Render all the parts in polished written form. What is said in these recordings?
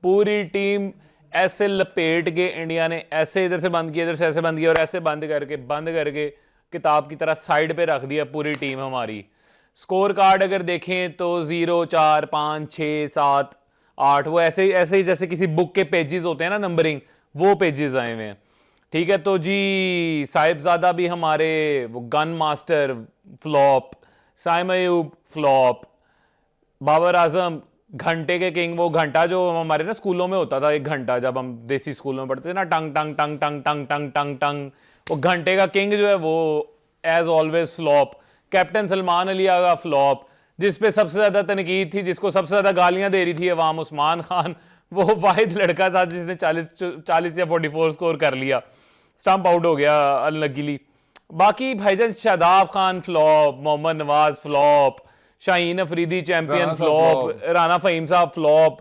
पूरी टीम ऐसे लपेट के इंडिया ने ऐसे इधर से बंद किया, इधर से ऐसे बंद किया और ऐसे बंद करके किताब की तरह साइड पे रख दिया पूरी टीम हमारी। स्कोर कार्ड अगर देखें तो 0, 4, 5, 6, 7, 8 वो ऐसे ऐसे ही जैसे किसी बुक के पेजेस होते हैं ना, नंबरिंग, वो पेजेस आए हुए हैं। ठीक है, तो जी साहिबजादा भी हमारे वो gun master flop, Saim Ayub flop, Babar Azam घंटे के किंग, वो घंटा जो हमारे ना स्कूलों में होता था, एक घंटा जब हम देसी स्कूलों में पढ़ते थे ना, टंग टंग टंग टंग टंग टंग टंग टंग, वो घंटे का किंग जो है वो as always flop. Captain Salman Ali Agha flop, जिस पे सबसे ज्यादा तनकीद थी, जिसको सबसे ज्यादा गालियां दे रही थी अवाम, उस्मान खान वो वाहिद लड़का था जिसने 40 या 44 स्कोर कर लिया, स्टंप आउट हो गया अनलकीली। बाकी भाईजान Shadab Khan flop, Mohammad Nawaz flop, Shaheen Afridi champion flop, Rana Faheem साहब फ्लॉप,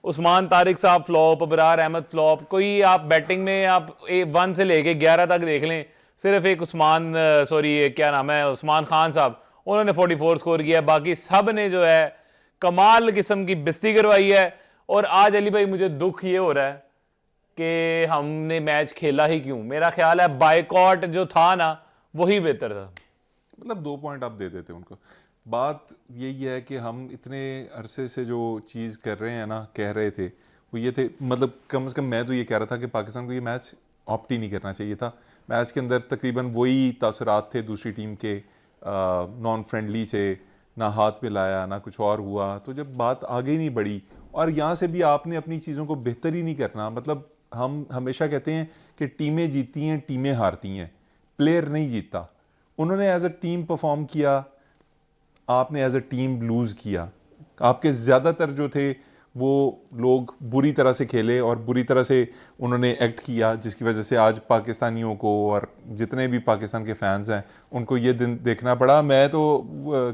उस्मान तारिक साहब फ्लॉप, अबरार अहमद फ्लॉप। कोई आप बैटिंग में आप 1 से लेके 11 तक देख लें, सिर्फ एक क्या नाम है, उस्मान खान साहब, उन्होंने 44 स्कोर किया। बाकी सब ने जो है कमाल किस्म की बिस्ती करवाई है। और आज अली भाई मुझे दुख ये हो रहा है कि हमने मैच खेला ही क्यों। मेरा ख्याल है बाइकॉट जो था ना वही बेहतर था। मतलब 2 पॉइंट आप दे देते उनको। बात यही है कि हम इतने अरसे से जो चीज़ कर रहे हैं ना, कह रहे थे वो ये थे, मतलब कम से कम मैं तो ये कह रहा था कि पाकिस्तान को ये मैच ऑप्ट ही नहीं करना चाहिए था। मैच के अंदर तकरीबन वही तासुरात थे दूसरी टीम के, नॉन फ्रेंडली से, ना हाथ पे लाया ना कुछ और हुआ। तो जब बात आगे नहीं बढ़ी, और यहाँ से भी आपने अपनी चीज़ों को बेहतर ही नहीं करना। मतलब हम हमेशा कहते हैं कि टीमें जीतती हैं, टीमें हारती हैं, प्लेयर नहीं जीतता। उन्होंने एज अ टीम परफॉर्म किया, आपने एज अ टीम लूज़ किया। आपके ज़्यादातर जो थे वो लोग बुरी तरह से खेले और बुरी तरह से उन्होंने एक्ट किया, जिसकी वजह से आज पाकिस्तानियों को और जितने भी पाकिस्तान के फैंस हैं उनको ये दिन देखना पड़ा। मैं तो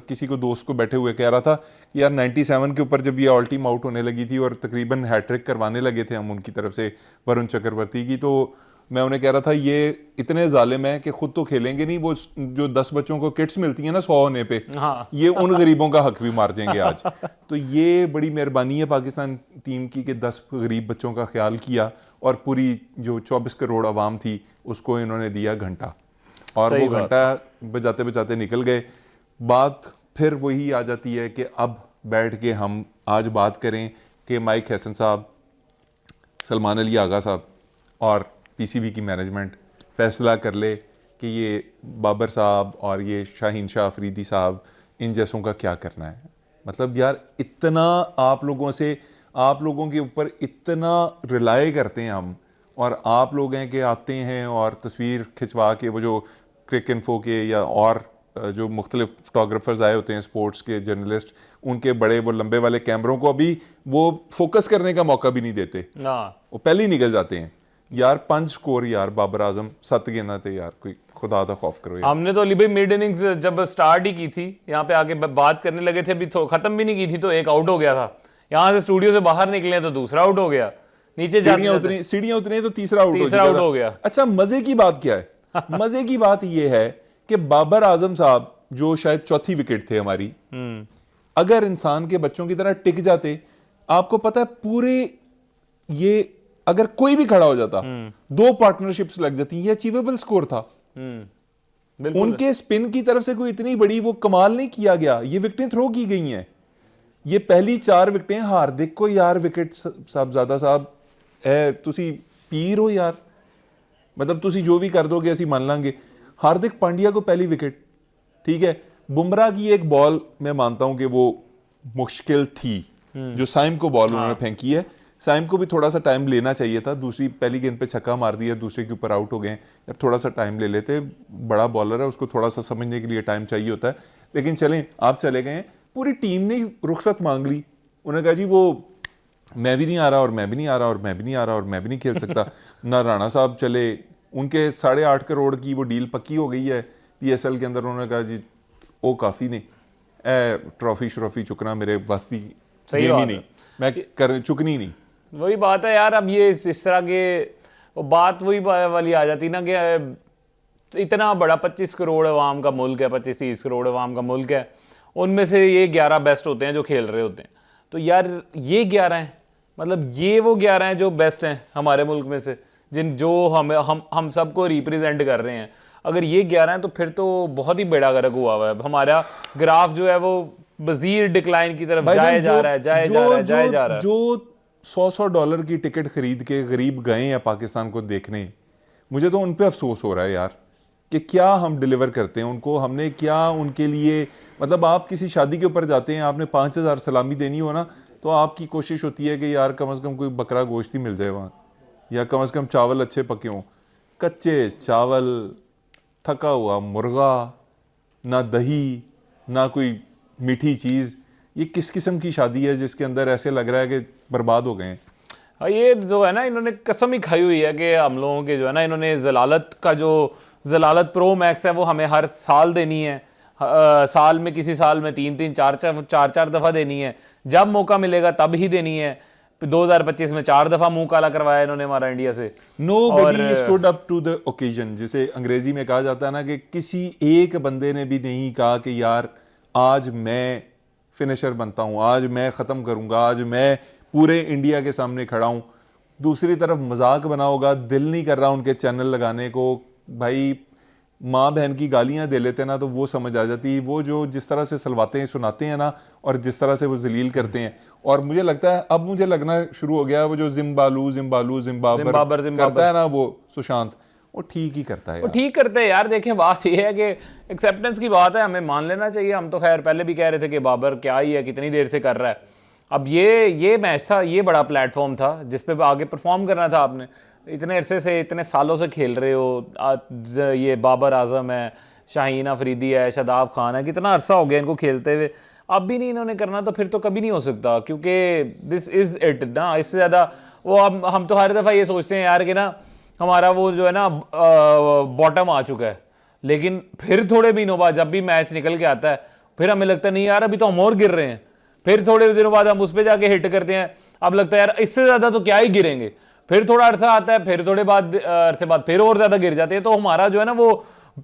किसी को दोस्त को बैठे हुए कह रहा था कि यार 97 के ऊपर जब ये ऑल टीम आउट होने लगी थी और तकरीबन हैट्रिक करवाने लगे थे हम उनकी तरफ से, वरुण चक्रवर्ती की, तो मैं उन्हें कह रहा था ये इतने जालिम है कि खुद तो खेलेंगे नहीं, वो जो 10 बच्चों को किट्स मिलती हैं ना 100 होने पे, हाँ। ये उन गरीबों का हक भी मार देंगे आज। तो ये बड़ी मेहरबानी है पाकिस्तान टीम की कि 10 गरीब बच्चों का ख्याल किया और पूरी जो 24 करोड़ आवाम थी उसको इन्होंने दिया घंटा, और वो घंटा बजाते बजाते निकल गए। बात फिर वही आ जाती है कि अब बैठ के हम आज बात करें कि माइक हैसन साहब, सलमान अली आगा साहब और पीसीबी की मैनेजमेंट फैसला कर ले कि ये बाबर साहब और ये शाहीन शाह अफरीदी साहब, इन जैसों का क्या करना है। मतलब यार इतना आप लोगों के ऊपर इतना रिलाय करते हैं हम, और आप लोग हैं कि आते हैं और तस्वीर खिंचवा के, वो जो क्रिक इन्फो के या और जो मुख्तलिफ फोटोग्राफर्स आए होते हैं, स्पोर्ट्स के जर्नलिस्ट, उनके बड़े वो लंबे वाले कैमरों को अभी वो फोकस करने का मौका भी नहीं देते, वो पहले ही निकल जाते हैं। यार 5 स्कोर यार, बाबर आजम 7 गेंदा थे यार, कोई खुदा दा खौफ करो यार। हमने तो अली भाई मिड इनिंग्स जब स्टार्ट ही की थी, यहाँ पे आके बात करने लगे थे, अभी तो खत्म भी नहीं की थी तो एक आउट हो गया था। यहाँ से स्टूडियो से बाहर निकले तो दूसरा आउट हो गया, नीचे सीढ़ियां उतनी तो तीसरा आउट हो गया। अच्छा, मजे की बात क्या है? मजे की बात यह है कि बाबर आजम साहब जो शायद चौथी विकेट थे हमारी, अगर इंसान के बच्चों की तरह टिक जाते, आपको पता है पूरे ये अगर कोई भी खड़ा हो जाता 2 पार्टनरशिप्स लग जाती, ये अचीवेबल स्कोर था। उनके स्पिन की तरफ से कोई इतनी बड़ी वो कमाल नहीं किया गया, ये विकेटें थ्रो की गई हैं। ये पहली 4 विकेटें हार्दिक को यार, विकेट साहबजादा साहब है, तुसी पीर हो यार, मतलब तुसी जो भी कर दोगे असी मान लांगे। हार्दिक पांड्या को पहली विकेट, ठीक है। बुमराह की एक बॉल मैं मानता हूं कि वो मुश्किल थी, जो साइम को बॉल उन्होंने फेंकी है, साइम को भी थोड़ा सा टाइम लेना चाहिए था। दूसरी पहली गेंद पे छक्का मार दिया, दूसरे के ऊपर आउट हो गए, अब थोड़ा सा टाइम ले लेते। बड़ा बॉलर है, उसको थोड़ा सा समझने के लिए टाइम चाहिए होता है। लेकिन चलें, आप चले गए, पूरी टीम ने रुखसत मांग ली। उन्होंने कहा जी वो मैं भी नहीं आ रहा और मैं भी नहीं आ रहा और मैं भी नहीं आ रहा और मैं भी नहीं खेल सकता। ना राणा साहब चले, उनके 8.5 करोड़ की वो डील पक्की हो गई है PSL के अंदर। उन्होंने कहा जी वो काफ़ी नहीं, ट्रॉफी श्रॉफी चुकना मेरे वास्ती गेम ही नहीं, मैं चुकनी नहीं। वही बात है यार, अब ये इस तरह के बात वही वाली आ जाती ना कि इतना बड़ा 25 करोड़ अवाम का मुल्क है, 25-30 करोड़ अवाम का मुल्क है, उनमें से ये 11 बेस्ट होते हैं जो खेल रहे होते हैं। तो यार ये 11 हैं, मतलब ये वो 11 हैं जो बेस्ट हैं हमारे मुल्क में से, जो हम सबको रिप्रेजेंट कर रहे हैं। अगर ये 11 हैं तो फिर तो बहुत ही बेड़ा गर्क हुआ हुआ है। हमारा ग्राफ जो है वो मज़ीद डिक्लाइन की तरफ जाए जा रहा है। जो $100 की टिकट खरीद के गरीब गए हैं पाकिस्तान को देखने, मुझे तो उन पे अफसोस हो रहा है यार कि क्या हम डिलीवर करते हैं उनको, हमने क्या उनके लिए, मतलब आप किसी शादी के ऊपर जाते हैं, आपने 5,000 सलामी देनी हो ना, तो आपकी कोशिश होती है कि यार कम से कम कोई बकरा गोश्त ही मिल जाए वहाँ, या कम से कम चावल अच्छे पके हों। कच्चे चावल, थका हुआ मुर्गा, ना दही, ना कोई मीठी चीज़, ये किस किस्म की शादी है जिसके अंदर ऐसे लग रहा है कि बर्बाद हो गए हैं। ये जो है ना, इन्होंने कसम ही खाई हुई है कि हम लोगों के जो है ना, इन्होंने जलालत प्रो मैक्स है वो हमें हर साल देनी है। साल में किसी साल में 3-3 4-4 दफ़ा देनी है, जब मौका मिलेगा तब ही देनी है। 2025 में 4 दफ़ा मुंह काला करवाया इन्होंने हमारा इंडिया से। Nobody stood up to the occasion, जिसे अंग्रेजी में कहा जाता है ना कि किसी एक बंदे ने भी नहीं कहा कि यार आज मैं फिनिशर बनता हूं, आज मैं ख़त्म करूंगा, आज मैं पूरे इंडिया के सामने खड़ा हूं। दूसरी तरफ मजाक बना होगा, दिल नहीं कर रहा उनके चैनल लगाने को। भाई माँ बहन की गालियां दे लेते ना तो वो समझ आ जाती, वो जो जिस तरह से सलवाते सुनाते हैं ना, और जिस तरह से वो जलील करते हैं। और मुझे लगता है, अब मुझे लगना शुरू हो गया वो जो जिम्बाबर करता है ना वो सुशांत, वो ठीक ही करता है, वो ठीक करते हैं यार। देखें बात ये है कि एक्सेप्टेंस की बात है, हमें मान लेना चाहिए। हम तो खैर पहले भी कह रहे थे कि बाबर क्या ही है, कितनी देर से कर रहा है। अब ये मैच था, ये बड़ा प्लेटफॉर्म था जिस पे आगे परफॉर्म करना था आपने। इतने अरसे से, इतने सालों से खेल रहे हो। ये बाबर आजम है, शाहीन अफरीदी है, शादाब खान है, कितना अरसा हो गया इनको खेलते हुए। अब भी नहीं इन्होंने करना तो फिर तो कभी नहीं हो सकता, क्योंकि दिस इज़ इट ना। इससे ज़्यादा वो हम तो हर दफ़ा ये सोचते हैं यार कि ना हमारा वो जो है ना बॉटम आ चुका है, लेकिन फिर थोड़े महीनों बाद जब भी मैच निकल के आता है फिर हमें लगता है नहीं यार अभी तो हम और गिर रहे हैं। फिर थोड़े दिनों बाद हम उस पर जाके हिट करते हैं, अब लगता है यार इससे ज़्यादा तो क्या ही गिरेंगे। फिर थोड़ा अरसा आता है, फिर थोड़े बाद अरसे बाद फिर और ज़्यादा गिर जाते हैं। तो हमारा जो है ना वो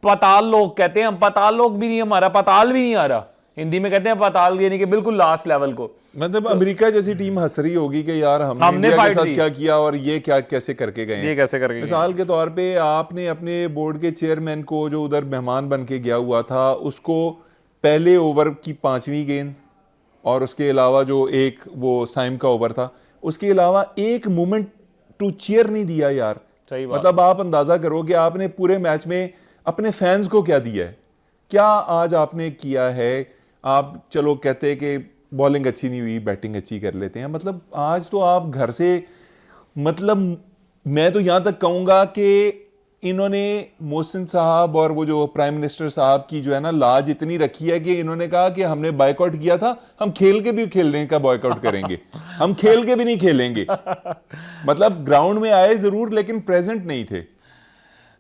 पाताल लोक कहते हैं, हम पाताल लोक भी नहीं, हमारा पाताल भी नहीं आ रहा। हिंदी में कहते हैं पाताल, यानी कि बिल्कुल लास्ट लेवल को। मतलब अमेरिका जैसी टीम हंस रही होगी कि यार हमने इंडिया के साथ क्या किया और ये क्या कैसे करके गए, ये कैसे करके। मिसाल के तौर पे आपने अपने बोर्ड के चेयरमैन को जो उधर मेहमान बन के गया हुआ था, उसको पहले ओवर की 5वीं गेंद और उसके अलावा जो एक वो साइम का ओवर था, उसके अलावा एक मोमेंट टू चीयर नहीं दिया यार। सही बात। मतलब आप अंदाजा करो कि आपने पूरे मैच में अपने फैंस को क्या दिया है, क्या आज आपने किया है। आप चलो कहते हैं कि बॉलिंग अच्छी नहीं हुई, बैटिंग अच्छी कर लेते हैं, मतलब आज तो आप घर से, मतलब मैं तो यहां तक कहूंगा कि इन्होंने मोहसिन साहब और वो जो प्राइम मिनिस्टर साहब की जो है ना लाज इतनी रखी है कि इन्होंने कहा कि हमने बायकॉट किया था, हम खेल के भी खेलने का बायकॉट करेंगे, हम खेल के भी नहीं खेलेंगे। मतलब ग्राउंड में आए जरूर लेकिन प्रेजेंट नहीं थे।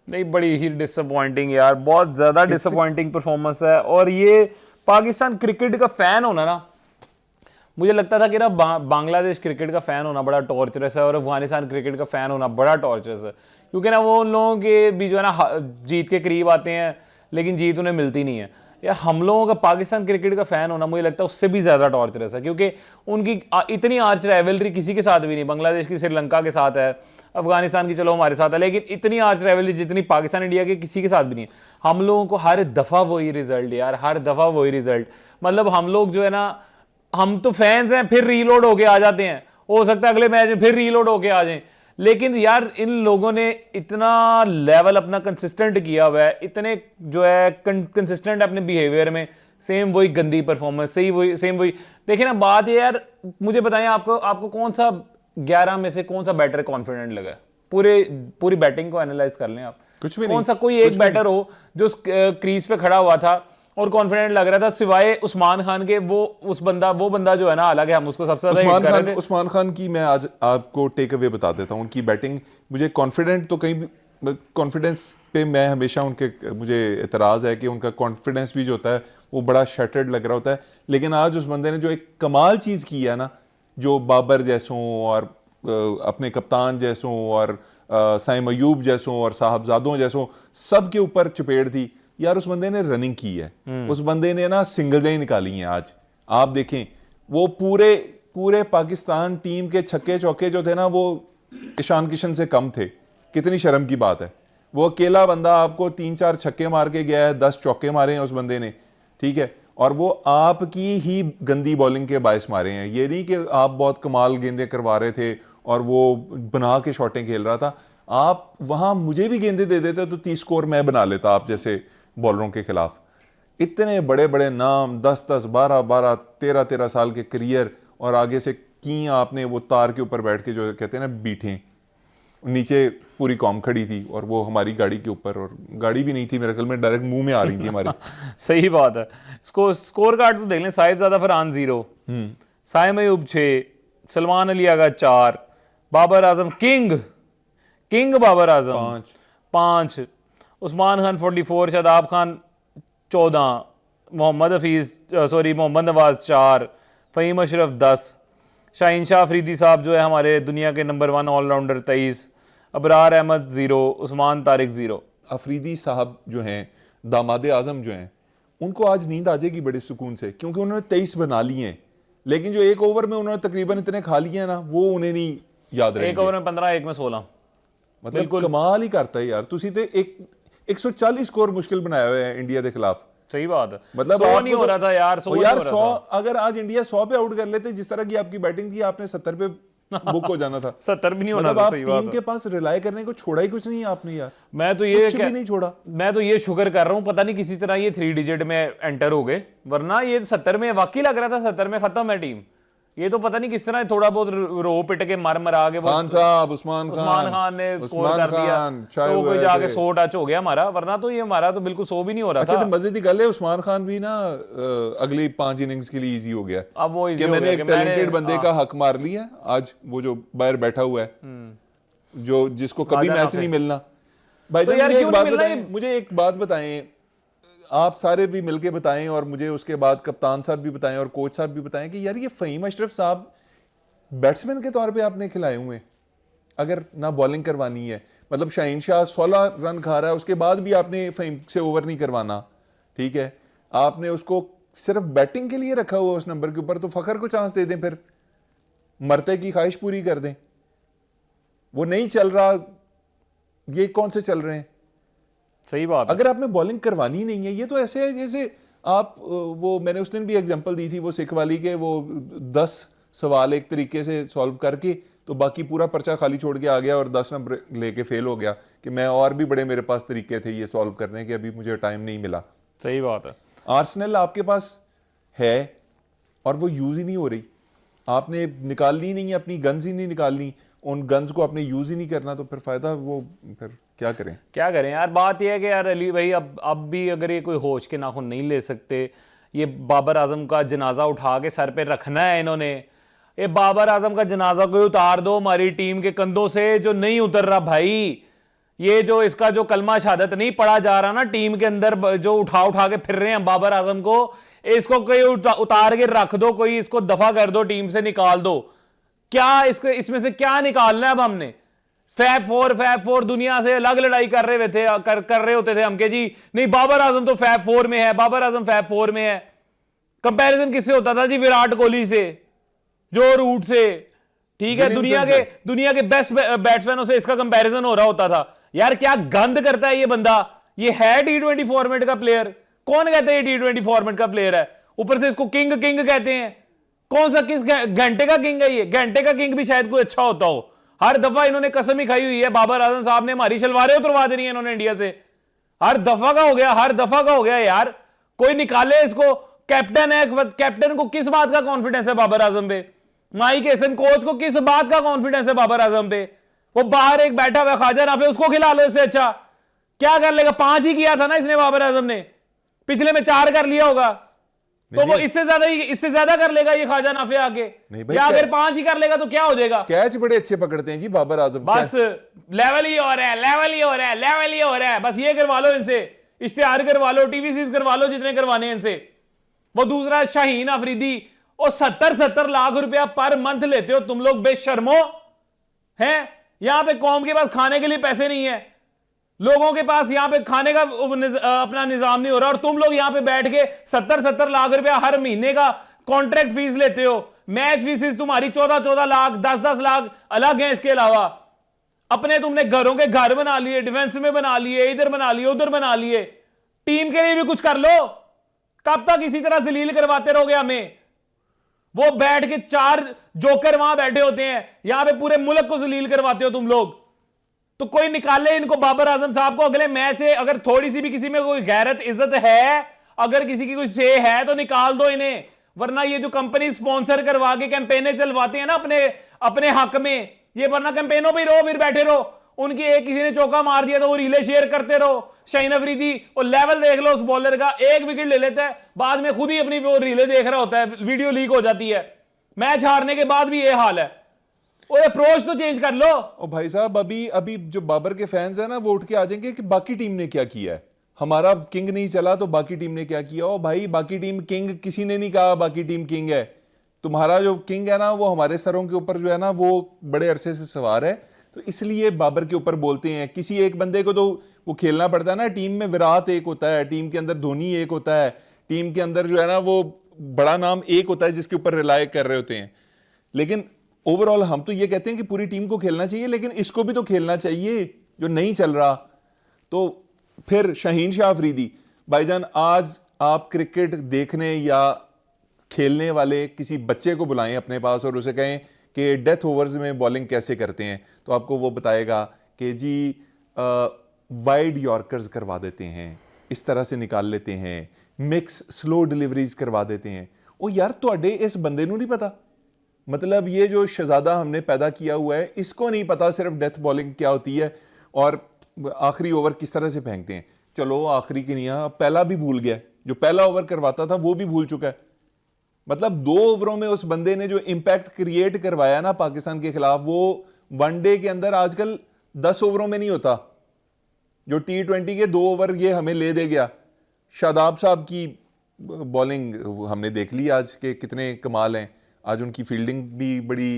नहीं, बड़ी ही डिसअपॉइंटिंग यार, बहुत ज्यादा डिसअपॉइंटिंग परफॉर्मेंस है। और ये पाकिस्तान क्रिकेट का फैन होना ना, मुझे लगता था कि ना बांग्लादेश क्रिकेट का फैन होना बड़ा टॉर्चरस है और अफगानिस्तान क्रिकेट का फैन होना बड़ा टॉर्चरस है, क्योंकि ना वो उन लोगों के भी जो है ना जीत के करीब आते हैं लेकिन जीत उन्हें मिलती नहीं है। या हम लोगों का पाकिस्तान क्रिकेट का फैन होना मुझे लगता है उससे भी ज़्यादा टॉर्चरस है, क्योंकि उनकी इतनी आर्च राइवलरी किसी के साथ भी नहीं। बांग्लादेश की श्रीलंका के साथ है, अफगानिस्तान की चलो हमारे साथ है, लेकिन इतनी आर्च राइवलरी जितनी पाकिस्तान इंडिया के किसी के साथ भी नहीं है। हम लोगों को हर दफ़ा वही रिजल्ट यार, हर दफ़ा वही रिजल्ट। मतलब हम लोग जो है ना, हम तो फैंस हैं फिर रीलोड होके आ जाते हैं, हो सकता है अगले मैच में फिर रीलोड होके आ जाएं, लेकिन यार इन लोगों ने इतना लेवल अपना कंसिस्टेंट किया हुआ है, इतने जो है कंसिस्टेंट अपने बिहेवियर में, सेम वही गंदी परफॉर्मेंस, सेम वही। देखिए ना बात ये यार, मुझे बताएं आपको कौन सा 11 में से कौन सा बैटर कॉन्फिडेंट लगा? पूरी बैटिंग को एनालाइज कर लें आप, कुछ भी कौन सा कोई एक बैटर हो जो क्रीज पे खड़ा हुआ था और कॉन्फिडेंट लग रहा था, सिवाय उस्मान खान के। वो बंदा जो है ना, हालांकि हम उसको सबसे ज्यादा उस्मान खान की मैं आज आपको टेक अवे बता देता हूं। उनकी बैटिंग मुझे कॉन्फिडेंट तो कहीं भी, कॉन्फिडेंस पे मैं हमेशा मुझे एतराज़ है कि उनका कॉन्फिडेंस भी जो होता है वो बड़ा शटर्ड लग रहा होता है। लेकिन आज उस बंदे ने जो एक कमाल चीज़ की है ना, जो बाबर जैसों और अपने कप्तान जैसों और साइम अयूब जैसों और साहबजादों जैसों सब के ऊपर चपेट थी यार, उस बंदे ने रनिंग की है, उस बंदे ने ना सिंगल डे निकाली है। आज आप देखें वो पूरे पूरे पाकिस्तान टीम के छक्के चौके जो थे ना वो ईशान किशन से कम थे। कितनी शर्म की बात है, वो अकेला बंदा आपको 3-4 छक्के मार के गया है, 10 चौके मारे हैं उस बंदे ने, ठीक है, और वो आपकी ही गंदी बॉलिंग के बायस मारे हैं। ये नहीं कि आप बहुत कमाल गेंदें करवा रहे थे और वो बना के शॉटें खेल रहा था। आप वहां मुझे भी गेंदें दे देते तो 30 स्कोर मैं बना लेता आप जैसे बॉलरों के खिलाफ। इतने बड़े बड़े नाम, 10-10, 12-12, 13-13 साल के करियर, और आगे से की आपने वो तार के ऊपर बैठ के जो कहते हैं ना बीठे, नीचे पूरी कौम खड़ी थी और वो हमारी गाड़ी के ऊपर, और गाड़ी भी नहीं थी मेरे ख्याल में, डायरेक्ट मुंह में आ रही थी हमारे। सही बात है। स्कोर कार्ड तो देख लें, साहिबजादा फरहान 0, साइम अयूब 6, सलमान अली आगा 4, बाबर आजम किंग बाबर आजम 5, उस्मान खान 44, शादाब खान 14, मोहम्मद नवाज 4, फ़हीम अशरफ 10, शाहीन शाह अफरीदी साहब जो है हमारे दुनिया के नंबर 1 ऑलराउंडर 23, अबरार अहमद 0, उस्मान तारिक 0। अफरीदी साहब जो हैं, दामादे आजम जो हैं, उनको आज नींद आ जाएगी बड़े सुकून से, क्योंकि उन्होंने 23 बना लिए हैं, लेकिन जो एक ओवर में उन्होंने तकरीबन इतने खा लिए हैं ना, वो उन्हें नहीं याद रहेंगे। एक ओवर में 15, एक में 16, मतलब कमाल ही करता है यार। तुसी तो 140 स्कोर मुश्किल बनाया हुआ है इंडिया के खिलाफ। सही बात है, मतलब 100 नहीं हो रहा था यार, 100 अगर आज इंडिया 100 पे आउट कर लेते, जिस तरह की आपकी बैटिंग थी, आपने 70 पे बुक हो जाना था। 70 भी नहीं होना मतलब था। आप सही बात टीम के पास रिलाय करने को छोड़ा ही कुछ नहीं है आपने यार। मैं तो ये कुछ भी नहीं छोड़ा। मैं तो ये शुक्र कर रहा हूँ, पता नहीं किसी तरह ये 3 डिजिट में एंटर हो गए, वरना ये 70 में वाकई लग रहा था 70 में खत्म है टीम। ये तो पता नहीं किस तरह थोड़ा बहुत रो पिट के मरा के खान साहब, उस्मान खान ने स्कोर कर दिया, तो कोई जाके 100 टच हो गया हमारा, वरना तो ये हमारा तो बिल्कुल 100 भी नहीं हो रहा था। अच्छा, तो मजे की गल है, उस्मान खान भी ना अगली 5 इनिंग्स के लिए इजी हो गया। अब वो कि मैंने एक टैलेंटेड बंदे का हक मार लिया आज, वो जो बाहर बैठा हुआ है, जो जिसको कभी मैच नहीं मिलना। भाईजान मुझे एक बात बताएं, आप सारे भी मिलके बताएं, और मुझे उसके बाद कप्तान साहब भी बताएं और कोच साहब भी बताएं कि यार ये फ़हीम अशरफ साहब बैट्समैन के तौर पे आपने खिलाए हुए, अगर ना बॉलिंग करवानी है, मतलब शाहीन शाह 16 रन खा रहा है, उसके बाद भी आपने फ़हीम से ओवर नहीं करवाना, ठीक है, आपने उसको सिर्फ बैटिंग के लिए रखा हुआ उस नंबर के ऊपर, तो फ़खर को चांस दे दें, फिर मरते की ख्वाहिश पूरी कर दें। वो नहीं चल रहा, ये कौन से चल रहे हैं? सही बात। अगर आपने बॉलिंग करवानी नहीं है, ये तो ऐसे है जैसे आप वो मैंने उस दिन भी एग्जांपल दी थी वो सिख वाली के, वो 10 सवाल एक तरीके से सॉल्व करके तो बाकी पूरा पर्चा खाली छोड़ के आ गया और 10 नंबर लेके फेल हो गया कि मैं और भी बड़े मेरे पास तरीके थे ये सॉल्व करने के, अभी मुझे टाइम नहीं मिला। सही बात है। आर्सेनल आपके पास है और वो यूज ही नहीं हो रही, आपने निकालनी नहीं है, अपनी गन्स ही नहीं निकालनी, उन गन्स को आपने यूज ही नहीं करना, तो फिर फायदा वो, फिर क्या करें यार। बात यह है कि यार अली भाई अब भी अगर ये कोई होश के नाखून नहीं ले सकते, ये बाबर आजम का जनाजा उठा के सर पे रखना है इन्होंने, ये बाबर आजम का जनाजा कोई उतार दो हमारी टीम के कंधों से, जो नहीं उतर रहा भाई। ये जो इसका जो कलमा शहादत नहीं पढ़ा जा रहा ना टीम के अंदर, जो उठा के फिर रहे हैं बाबर आजम को, इसको कोई उतार के रख दो, कोई इसको दफा कर दो, टीम से निकाल दो। क्या इसको इसमें से क्या निकालना है? अब हमने फैब फोर दुनिया से अलग लड़ाई कर रहे होते थे हम के जी नहीं बाबर आजम तो फैब 4 में है, बाबर आजम फैब 4 में है। कंपैरिजन किससे होता था जी? विराट कोहली से, जो रूट से, ठीक है, दुनिया के बेस्ट बैट्समैनों से इसका कंपैरिजन हो रहा होता था। यार क्या गंद करता है ये बंदा। ये है T20 फॉर्मेट का प्लेयर? कौन कहता है ये T20 फॉर्मेट का प्लेयर है? ऊपर से इसको किंग कहते हैं। कौन सा, किस घंटे का किंग है ये? घंटे का किंग भी शायद कोई अच्छा होता हो। हर दफा इन्होंने कसम ही खाई हुई है, बाबर आजम साहब ने हमारी शलवारें उतरवा देनी है इन्होंने इंडिया से। हर दफा का हो गया यार। कोई निकाले इसको। कैप्टन है, कैप्टन को किस बात का कॉन्फिडेंस है बाबर आजम पे? माइक एसन कोच को किस बात का कॉन्फिडेंस है बाबर आजम पे? वो बाहर एक बैठा हुआ ख्वाजा नाफे, उसको खिला लो इससे अच्छा। क्या कर लेगा? 5 ही किया था ना इसने बाबर आजम ने, पिछले में 4 कर लिया होगा, तो वो इससे ज्यादा कर लेगा ये ख्वाजा नाफे आके, या अगर 5 ही कर लेगा तो क्या हो जाएगा? कैच बड़े अच्छे पकड़ते हैं जी बाबर आजम। बस लेवल ही हो रहा है, बस ये करवा लो इनसे, इश्तिहार करवा लो, टीवी करवा लो, जितने करवाने हैं इनसे। वो दूसरा शाहीन अफरीदी, और 70 लाख रुपया पर मंथ लेते हो तुम लोग, बेशर्मो हैं। यहां पे कौम के पास खाने के लिए पैसे नहीं है, लोगों के पास यहां पे खाने का अपना निजाम नहीं हो रहा, और तुम लोग यहां पे बैठ के 70 लाख रुपया हर महीने का कॉन्ट्रैक्ट फीस लेते हो, मैच फीस तुम्हारी 14-14 लाख 10-10 लाख अलग है। इसके अलावा अपने तुमने घरों के घर बना लिए, डिफेंस में बना लिए, इधर बना लिए, उधर बना लिए। टीम के लिए भी कुछ कर लो। कब तक इसी तरह जलील करवाते रहोगे हमें? वो बैठ के 4 जोकर वहां बैठे होते हैं, यहां पे पूरे मुल्क को जलील करवाते हो तुम लोग। तो कोई निकाले इनको, बाबर आजम साहब को अगले मैच से। अगर थोड़ी सी भी किसी में कोई गैरत इज्जत है, अगर किसी की कुछ से है तो निकाल दो इन्हें। वरना ये जो कंपनी स्पॉन्सर करवा के कैंपेनें चलवाते हैं ना अपने हक में, ये वरना कैंपेनों पे रहो, फिर बैठे रहो। उनकी एक किसी ने चौका मार दिया तो वो रीले शेयर करते रहो। शाहीन अफरीदी वो लेवल देख लो उस बॉलर का, 1 विकेट ले लेता है, बाद में खुद ही अपनी वो रीले देख रहा होता है, वीडियो लीक हो जाती है। मैच हारने के बाद भी ये हाल है। और अप्रोच तो चेंज कर लो। ओ भाई साहब, अभी जो बाबर के फैंस हैं ना, वो उठ के आ जाएंगे कि बाकी टीम ने क्या किया है, हमारा किंग नहीं चला तो बाकी टीम ने क्या किया। ओ भाई, बाकी टीम किंग किसी ने नहीं कहा, बाकी टीम किंग है। तुम्हारा जो किंग है ना, वो हमारे सरों के ऊपर जो है ना, वो बड़े अरसे से सवार है, तो इसलिए बाबर के ऊपर बोलते हैं। किसी एक बंदे को तो वो खेलना पड़ता है ना। टीम में विराट एक होता है, टीम के अंदर धोनी एक होता है, टीम के अंदर जो है ना वो बड़ा नाम एक होता है जिसके ऊपर रिलाय कर रहे होते हैं। लेकिन ओवरऑल हम तो ये कहते हैं कि पूरी टीम को खेलना चाहिए, लेकिन इसको भी तो खेलना चाहिए जो नहीं चल रहा। तो फिर शाहीन शाह अफरीदी भाईजान, आज आप क्रिकेट देखने या खेलने वाले किसी बच्चे को बुलाएं अपने पास और उसे कहें कि डेथ ओवर्स में बॉलिंग कैसे करते हैं, तो आपको वो बताएगा कि जी वाइड यॉर्कर्स करवा देते हैं, इस तरह से निकाल लेते हैं, मिक्स स्लो डिलीवरीज करवा देते हैं। ओ यार, तुहाडे इस बंदे नूं नहीं पता? मतलब ये जो शहजादा हमने पैदा किया हुआ है, इसको नहीं पता सिर्फ डेथ बॉलिंग क्या होती है और आखिरी ओवर किस तरह से फेंकते हैं। चलो आखिरी की नहीं, पहला भी भूल गया, जो पहला ओवर करवाता था वो भी भूल चुका है। मतलब 2 ओवरों में उस बंदे ने जो इंपैक्ट क्रिएट करवाया ना पाकिस्तान के खिलाफ, वो वनडे के अंदर आजकल 10 ओवरों में नहीं होता। जो T20 के 2 ओवर ये हमें ले दे गया। शादाब साहब की बॉलिंग हमने देख ली आज के कितने कमाल हैं, आज उनकी फील्डिंग भी बड़ी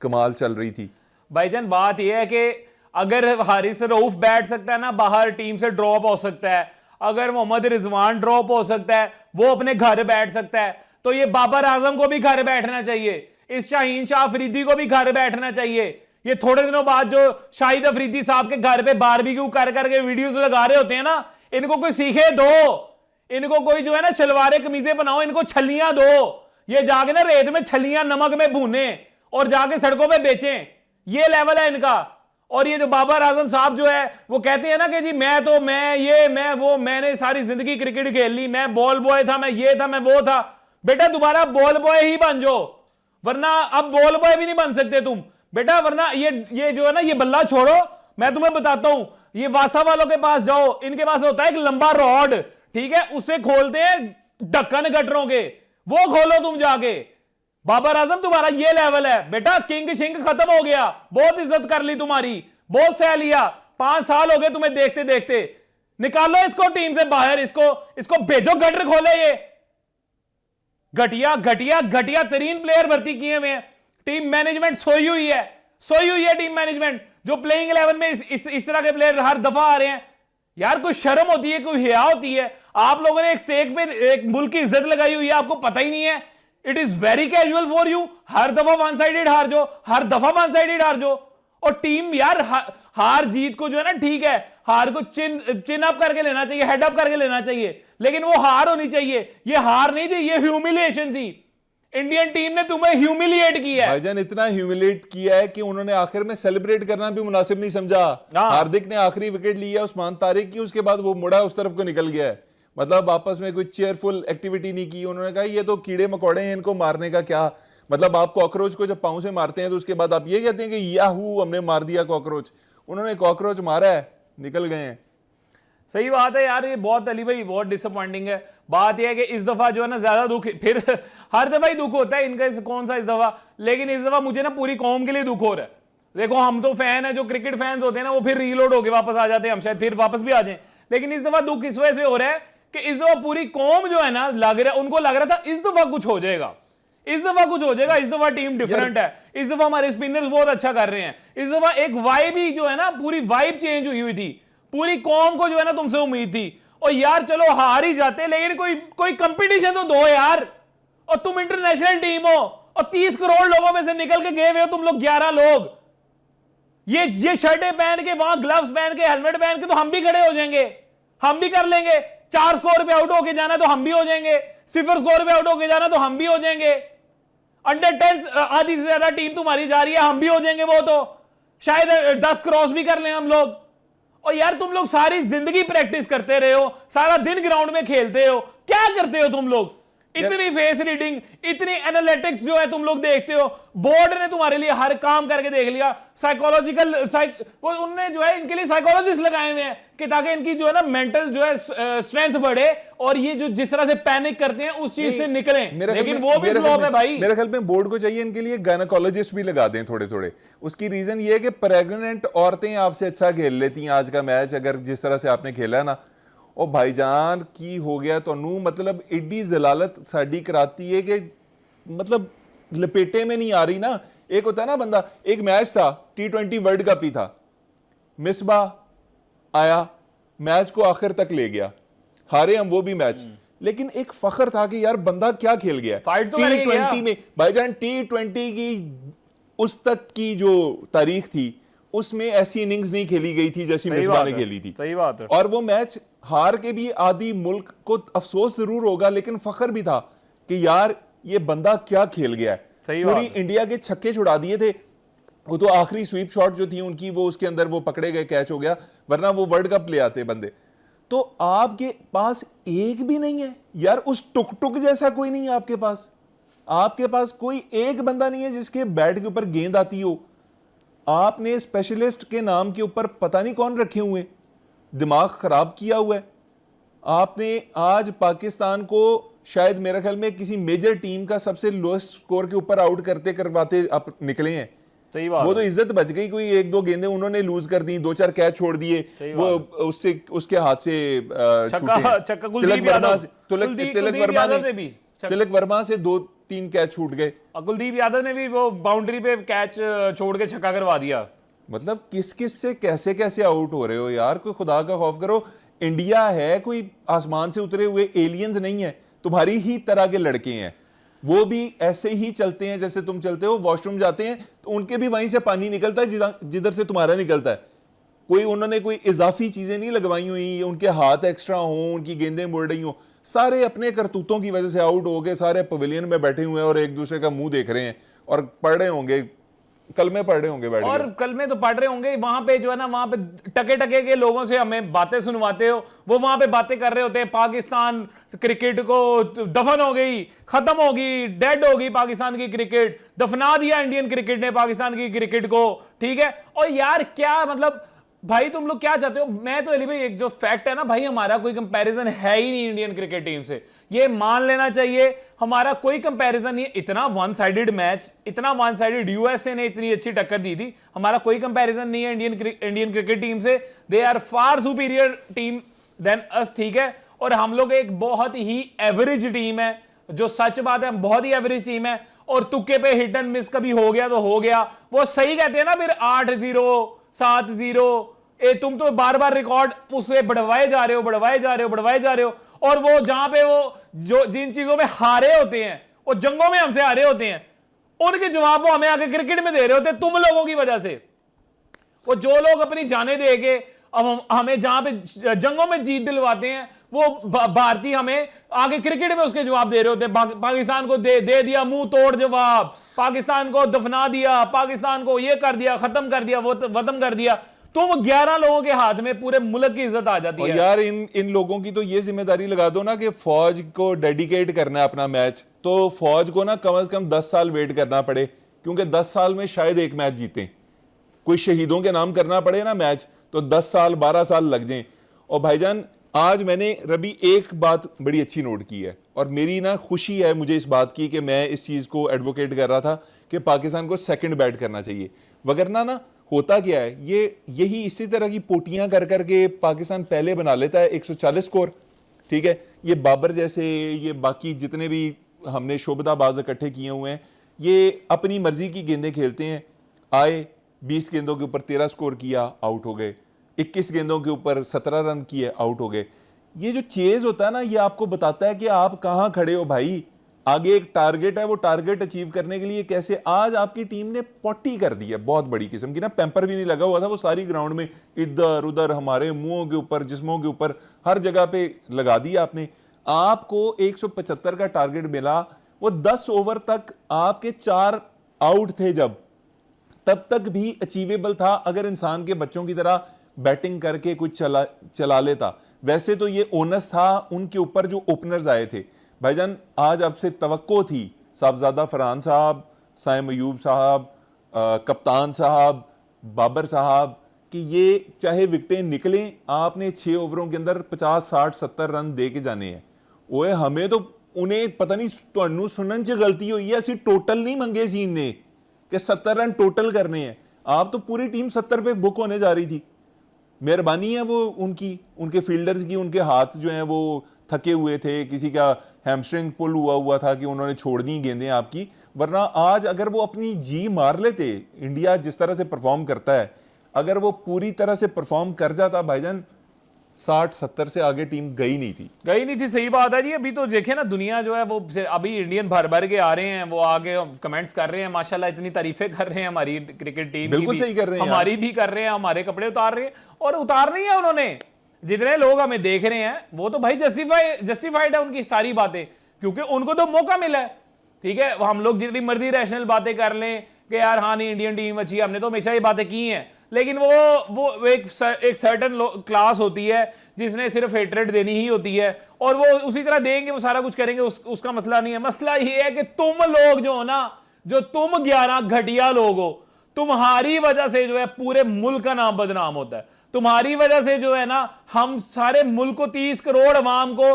कमाल चल रही थी। भाईजान बात यह है कि अगर हारिस रऊफ बैठ सकता है ना बाहर, टीम से ड्रॉप हो सकता है। अगर मोहम्मद रिजवान ड्रॉप हो सकता है, वो अपने घर बैठ सकता है, तो ये बाबर आजम को भी घर बैठना चाहिए, इस शाहीन शाह अफरीदी को भी घर बैठना चाहिए। ये थोड़े दिनों बाद जो शाहिद अफरीदी साहब के घर पे बारबेक्यू कर करके वीडियोस लगा रहे होते हैं ना, इनको कोई सीखे दो, इनको कोई जो है ना शलवारे कमीजें बनाओ, इनको छलियां दो, ये जाके ना रेत में छलियां नमक में भूने और जाके सड़कों पे बेचें। ये लेवल है इनका। और ये जो बाबर आजम साहब जो है वो कहते हैं ना कि जी मैं वो मैंने सारी जिंदगी क्रिकेट खेल ली, मैं बॉल बॉय था, मैं ये था, मैं वो था। बेटा दोबारा बॉल बॉय ही बन जाओ, वरना अब बॉल बॉय भी नहीं बन सकते तुम बेटा। वरना ये जो है ना, ये बल्ला छोड़ो। मैं तुम्हें बताता हूं, ये वासा वालों के पास जाओ, इनके पास होता है एक लंबा रॉड, ठीक है, उससे खोलते हैं ढक्कन गटरों के, वो खोलो तुम जाके। बाबर आजम तुम्हारा ये लेवल है बेटा, किंग शिंग खत्म हो गया, बहुत इज्जत कर ली तुम्हारी, बहुत सह लिया, 5 साल हो गए तुम्हें देखते देखते। निकालो इसको टीम से बाहर, इसको भेजो गटर खोले। ये घटिया घटिया घटिया तरीन प्लेयर भर्ती किए हुए हैं। टीम मैनेजमेंट सोई हुई है टीम मैनेजमेंट। जो प्लेइंग 11 में इस तरह के प्लेयर हर दफा आ रहे हैं। यार कोई शर्म होती है, कोई हया होती है? आप लोगों ने एक स्टेक पे एक मुल्क की इज्जत लगाई हुई है, आपको पता ही नहीं है। It is very casual for you, हर दफा वन साइडेड हार जाओ, हर दफा वन साइडेड हार जाओ। और टीम यार हार जीत को जो है ना, ठीक है, हार को चिन अप करके लेना चाहिए, हेड अप करके लेना चाहिए, लेकिन वो हार होनी चाहिए। ये हार नहीं थी, ये ह्यूमिलिएशन थी। इंडियन टीम ने तुम्हें ह्यूमिलिएट किया है भाईजान, इतना ह्यूमिलिएट किया है कि उन्होंने आखिर में सेलिब्रेट करना भी मुनासिब नहीं समझा। हार्दिक ने आखिरी विकेट लिया उस्मान तारिक की, उसके बाद वो मुड़ा उस तरफ को निकल गया है। मतलब आपस में कोई चेयरफुल एक्टिविटी नहीं की। उन्होंने कहा ये तो कीड़े मकोड़े हैं, इनको मारने का क्या मतलब। आप कॉकरोच को जब पांव से मारते हैं तो उसके बाद आप ये कहते हैं कि याहू हमने मार दिया कॉकरोच। उन्होंने कॉकरोच मारा है, निकल गए हैं। सही बात है यार, ये बहुत अली भाई बहुत डिसअपॉइंटिंग है। बात यह है कि इस दफा जो है ना ज्यादा दुख, फिर हर दफा ही दुख होता है इनका, कौन सा इस दफा, लेकिन इस दफा मुझे ना पूरी कौम के लिए दुख हो रहा है। देखो हम तो फैन है, जो क्रिकेट फैंस होते हैं ना वो फिर रीलोड होके वापस आ जाते हैं, हम शायद फिर वापस भी आ जाए। लेकिन इस दफा दुख इस वजह से हो रहा है कि इस दफा पूरी कौम जो है ना, उनको लग रहा था इस दफा कुछ हो जाएगा, इस दफा कुछ हो जाएगा, इस दफा टीम डिफरेंट है, इस दफा हमारे स्पिनर्स बहुत अच्छा कर रहे हैं। इस दफा एक वाइब ही जो है ना, पूरी वाइब चेंज हुई थी। पूरी कौम को जो है ना तुमसे उम्मीद थी। और यार चलो हार ही जाते, लेकिन कोई कंपटीशन तो दो यार। और तुम इंटरनेशनल टीम हो और 30 करोड़ लोगों में से निकल के गए हुए हो तुम लोग 11 लोग। ये शर्टें पहन के, वहां ग्लव्स पहन के, हेलमेट पहन के तो हम भी खड़े हो जाएंगे, हम भी कर लेंगे। 4 स्कोर पे आउट होके जाना तो हम भी हो जाएंगे, 0 स्कोर पे आउट होके जाना तो हम भी हो जाएंगे। अंडर 10 आधी से ज्यादा टीम तुम्हारी जा रही है, हम भी हो जाएंगे, वो तो शायद 10 क्रॉस भी कर लें हम लोग। और यार तुम लोग सारी जिंदगी प्रैक्टिस करते रहे हो, सारा दिन ग्राउंड में खेलते हो, क्या करते हो तुम लोग? इतनी फेस रीडिंग, इतनी एनालिटिक्स जो है तुम लोग देखते हो, बोर्ड ने तुम्हारे लिए हर काम करके देख लिया। साइकोलॉजिकल वो उनने जो है इनके लिए साइकोलॉजिस्ट लगाए हुए हैं कि ताकि इनकी जो है ना मेंटल जो है स्ट्रेंथ बढ़े और ये जो जिस तरह से पैनिक करते हैं उस चीज से निकलें। लेकिन वो भी फ्लॉप है भाई। मेरे ख्याल में बोर्ड को चाहिए इनके लिए गायनेकोलॉजिस्ट भी लगा दें थोड़े थोड़े। उसकी रीजन ये है कि प्रेग्नेंट औरतें आपसे अच्छा खेल लेती हैं आज का मैच, अगर जिस तरह से आपने खेला ना। ओ भाईजान की हो गया तो मतलब एडी जलालत साड़ी कराती है कि मतलब लपेटे में नहीं आ रही ना। एक होता है ना बंदा, एक मैच था T20 वर्ल्ड कप ही था, मिसबा आया, मैच को आखिर तक ले गया, हारे हम वो भी मैच, लेकिन एक फख्र था कि यार बंदा क्या खेल गया। फाइट तो T20 में भाईजान, T20 की उस तक की जो तारीख थी उसमें ऐसी इनिंग्स नहीं खेली गई थी जैसी मिसबा ने खेली थी। सही बात है। और वो मैच हार के भी आदि मुल्क को अफसोस जरूर होगा, लेकिन फख्र भी था कि यार ये बंदा क्या खेल गया है। पूरी इंडिया के छक्के छुड़ा दिए थे। वो तो आखिरी स्वीप शॉट जो थी उनकी, वो उसके अंदर वो पकड़े गए, कैच हो गया, वरना वो वर्ल्ड कप ले आते बंदे। तो आपके पास एक भी नहीं है यार, उस टुक टुक जैसा कोई नहीं है आपके पास। आपके पास कोई एक बंदा नहीं है जिसके बैट के ऊपर गेंद आती हो। आपने स्पेशलिस्ट के नाम के ऊपर पता नहीं कौन रखे हुए, दिमाग खराब किया हुआ है आपने। आज पाकिस्तान को शायद मेरे ख्याल में किसी मेजर टीम का सबसे लोएस्ट स्कोर के ऊपर आउट करते करवाते आप निकले हैं। सही बात। वो तो इज्जत बच गई, कोई 1-2 गेंदें उन्होंने लूज कर दी, 2-4 कैच छोड़ दिए, वो उससे उसके हाथ से तिलक वर्मा से 2-3 कैच छूट गए। कुलदीप यादव ने भी वो बाउंड्री पे कैच छोड़ के छक्का करवा दिया। मतलब किस किस से कैसे कैसे आउट हो रहे हो यार, कोई खुदा का खौफ करो। इंडिया है, कोई आसमान से उतरे हुए एलियंस नहीं है, तुम्हारी ही तरह के लड़के हैं। वो भी ऐसे ही चलते हैं जैसे तुम चलते हो। वॉशरूम जाते हैं तो उनके भी वहीं से पानी निकलता है जिधर से तुम्हारा निकलता है। कोई उन्होंने कोई इजाफी चीजें नहीं लगवाई हुई, उनके हाथ एक्स्ट्रा हो, उनकी गेंदें मुड़ रही हो। सारे अपने करतूतों की वजह से आउट हो गए, सारे पवेलियन में बैठे हुए हैं और एक दूसरे का मुंह देख रहे हैं और पढ़ रहे होंगे, कल में पढ़ रहे होंगे बैठ और कल में तो पढ़ रहे होंगे। वहां पे जो है ना, वहां पे टके टके के लोगों से हमें बातें सुनवाते हो, वो वहां पे बातें कर रहे होते हैं पाकिस्तान क्रिकेट को दफन हो गई, खत्म होगी, डेड होगी पाकिस्तान की क्रिकेट, दफना दिया इंडियन क्रिकेट ने पाकिस्तान की क्रिकेट को। ठीक है, और यार क्या मतलब भाई तुम लोग क्या चाहते हो? मैं तो अली भाई एक जो फैक्ट है ना भाई, हमारा कोई कंपैरिजन है ही नहीं इंडियन क्रिकेट टीम से, ये मान लेना चाहिए। हमारा कोई कंपैरिजन नहीं है। इतना वन साइडेड मैच, इतना वन साइडेड, यूएसए ने इतनी अच्छी टक्कर दी थी, हमारा कोई कंपैरिजन नहीं है इंडियन क्रिकेट टीम से। They are far superior team than us. ठीक है, और हम लोग एक बहुत ही एवरेज टीम है, जो सच बात है, बहुत ही एवरेज टीम है। और तुक्के पे हिट एंड मिस कभी हो गया तो हो गया। वो सही कहते हैं ना फिर 8-0 7-0, तुम तो बार बार रिकॉर्ड उससे बढ़वाए जा रहे हो। और वो जहां पे वो जो जिन चीजों में हारे होते हैं, वो जंगों में हमसे हारे होते हैं, उनके जवाब वो हमें आगे क्रिकेट में दे रहे होते हैं तुम लोगों की वजह से। वो जो लोग अपनी जानें दे के हमें जहां पे जंगों में जीत दिलवाते हैं, वो भारतीय हमें आगे क्रिकेट में उसके जवाब दे रहे होते हैं। पाकिस्तान को दे दिया मुंह तोड़ जवाब, पाकिस्तान को दफना दिया, पाकिस्तान को ये कर दिया, खत्म कर दिया, वो खत्म कर दिया। तुम 11 लोगों के हाथ में पूरे मुल्क की इज्जत आ जाती है। यार इन लोगों की तो ये जिम्मेदारी लगा दो ना कि फौज को डेडिकेट करना है अपना मैच, तो फौज को ना कम से कम 10 साल वेट करना पड़े, क्योंकि 10 साल में शायद एक मैच जीते। कोई शहीदों के नाम करना पड़े ना मैच, तो 10 साल 12 साल लग जाएं। और भाईजान आज मैंने रबी एक बात बड़ी अच्छी नोट की है, और मेरी ना खुशी है मुझे इस बात की कि मैं इस चीज को एडवोकेट कर रहा था कि पाकिस्तान को सेकंड बैट करना चाहिए। वगरना ना होता क्या है, यही इसी तरह की पोटियां कर करके पाकिस्तान पहले बना लेता है 140 स्कोर। ठीक है, ये बाबर जैसे, ये बाकी जितने भी हमने शोबदाबाज इकट्ठे किए हुए हैं, ये अपनी मर्जी की गेंदें खेलते हैं। आए 20 गेंदों के ऊपर 13 स्कोर किया, आउट हो गए। 21 गेंदों के ऊपर 17 रन किए, आउट हो गए। ये जो चेज होता है ना, ये आपको बताता है कि आप कहां खड़े हो भाई। आगे एक टारगेट है, वो टारगेट अचीव करने के लिए कैसे आज आपकी टीम ने पॉटी कर दी है बहुत बड़ी किस्म की ना, पैम्पर भी नहीं लगा हुआ था, वो सारी ग्राउंड में इधर उधर हमारे मुंहों के ऊपर, जिस्मों के ऊपर, हर जगह पे लगा दिया आपने। आपको 175 का टारगेट मिला, वो 10 ओवर तक आपके 4 आउट थे जब, तब तक भी अचीवेबल था अगर इंसान के बच्चों की तरह बैटिंग करके कुछ चला लेता। वैसे तो ये ओनस था उनके ऊपर जो ओपनर्स आए थे। भाईजान आज आपसे तवक्को थी साहबजादा फरहान साहब, साइम अयूब साहब, कप्तान साहब, बाबर साहब, कि ये चाहे विकेटें निकलें, आपने 6 ओवरों के अंदर 50 60 70 रन दे के जाने हैं। ओए हमें तो उन्हें पता नहीं ਤੁਹਾਨੂੰ सुनन च गलती हुई है, असि टोटल नहीं मंगे सी इन्हें कि 70 रन टोटल करने हैं। आप तो पूरी टीम 70 पे बुक होने जा रही थी। मेहरबानी है वो उनके फील्डर्स की, उनके हाथ जो हैं वो थके हुए थे, किसी का हैमस्ट्रिंग पुल हुआ था कि उन्होंने छोड़ दी गेंदें आपकी, वरना आज अगर वो अपनी जी मार लेते, इंडिया जिस तरह से परफॉर्म करता है, अगर वो पूरी तरह से परफॉर्म कर जाता भाईजान, 60-70 से आगे टीम गई नहीं थी। सही बात है जी। अभी तो देखे ना, दुनिया जो है वो अभी इंडियन भर भर के आ रहे हैं, वो आगे कमेंट्स कर रहे हैं, माशाल्लाह इतनी तारीफें कर रहे हैं हमारी क्रिकेट टीम, बिल्कुल सही कर रहे हैं, हमारी भी कर रहे हैं, हमारे कपड़े उतार रहे हैं। और उतारनी है उन्होंने, जितने लोग हमें देख रहे हैं वो तो भाई जस्टिफाइड है उनकी सारी बातें, क्योंकि उनको तो मौका मिला है। ठीक है, हम लोग जितनी मर्जी रैशनल बातें कर लें कि यार हाँ नहीं इंडियन टीम अच्छी है, हमने तो हमेशा ये बातें की हैं, लेकिन वो एक सर्टेन क्लास होती है जिसने सिर्फ हेट्रेड देनी ही होती है, और वो उसी तरह देंगे, वो सारा कुछ करेंगे, उसका मसला नहीं है। मसला ये है कि तुम लोग जो हो ना, जो तुम 11 घटिया लोग हो, तुम्हारी वजह से जो है पूरे मुल्क का नाम बदनाम होता है। तुम्हारी वजह से जो है ना हम सारे मुल्क को, 30 करोड़ अवाम को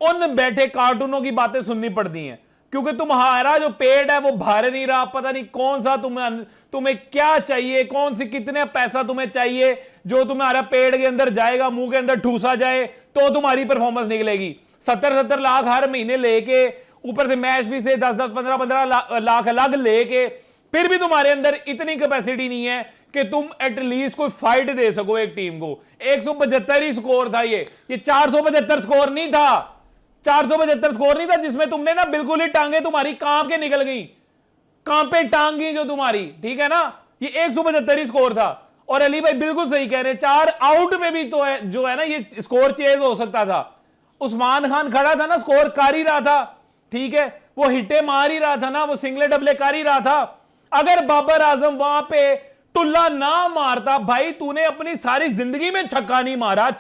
उन बैठे कार्टूनों की बातें सुननी पड़ती हैं, क्योंकि तुम्हारा जो पेट है वो भर नहीं रहा। पता नहीं कौन सा तुम्हें क्या चाहिए, कौन सी कितने पैसा तुम्हें चाहिए जो तुम्हारा पेट के अंदर जाएगा, मुंह के अंदर ठूसा जाए तो तुम्हारी परफॉर्मेंस निकलेगी। 70-70 लाख हर महीने लेके, ऊपर से मैच फी से 10-10 15-15 लाख अलग लेके, फिर भी तुम्हारे अंदर इतनी कैपेसिटी नहीं है कि तुम एटलीस्ट कोई फाइट दे सको एक टीम को। 175 ही स्कोर था, ये 475 स्कोर नहीं था, 475 स्कोर नहीं था, जिसमें तुमने ना बिल्कुल ही टांगे तुम्हारी कांप के निकल गई, कांपे टांगी जो तुम्हारी, ठीक है ना। ये 175 ही स्कोर था। और अली भाई बिल्कुल सही कह रहे हैं, 4 आउट में भी तो है जो है ना ये स्कोर चेज हो सकता था। उस्मान खान खड़ा था ना, स्कोर कर ही रहा था, ठीक है, वो हिटे मार ही रहा था ना, वो सिंगले डबले कर ही रहा था। अगर बाबर आजम वहां पे टुल्ला ना मारता, भाई तूने अपनी सारी जिंदगी में छक्का नहीं मारा,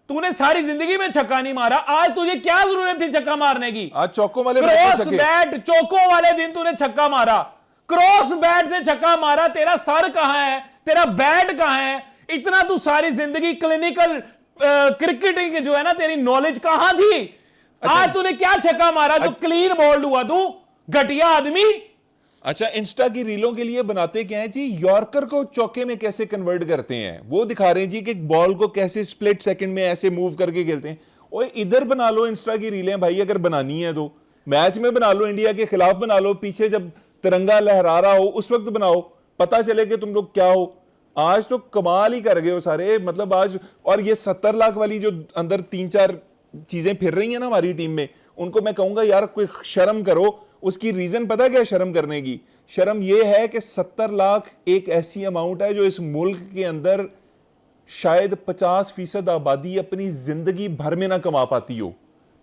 तूने सारी जिंदगी में छक्का नहीं मारा, आज तुझे क्या जरूरत थी छक्का मारने की? आज चौकों वाले क्रॉस बैट चौकों वाले दिन तूने छक्का मारा, क्रॉस बैट से छक्का मारा। तेरा सर कहां है, तेरा बैट कहां है? इतना तू सारी जिंदगी क्लिनिकल क्रिकेटिंग जो है ना, तेरी नॉलेज कहां थी? आज तूने क्या छक्का मारा जो क्लीन बॉल्ड हुआ? तू घटिया आदमी। अच्छा, इंस्टा की रीलों के लिए बनाते क्या है जी, यॉर्कर को चौके में कैसे कन्वर्ट करते हैं, वो दिखा रहे हैं जी कि बॉल को कैसे स्प्लिट सेकंड में ऐसे मूव करके खेलते हैं। ओए इधर बना लो इंस्टा की रीलें भाई, अगर बनानी है तो मैच में बना लो, इंडिया के खिलाफ बना लो, पीछे जब तिरंगा लहरा रहा हो उस वक्त बनाओ, पता चले कि तुम लोग क्या हो। आज तो कमाल ही कर गए हो सारे, मतलब आज। और ये 70 लाख वाली जो अंदर 3-4 चीजें फिर रही है ना हमारी टीम में, उनको मैं कहूंगा यार कोई शर्म करो। उसकी रीजन पता क्या शर्म करने की? शर्म यह है कि 70 लाख एक ऐसी अमाउंट है जो इस मुल्क के अंदर शायद 50% आबादी अपनी जिंदगी भर में ना कमा पाती हो।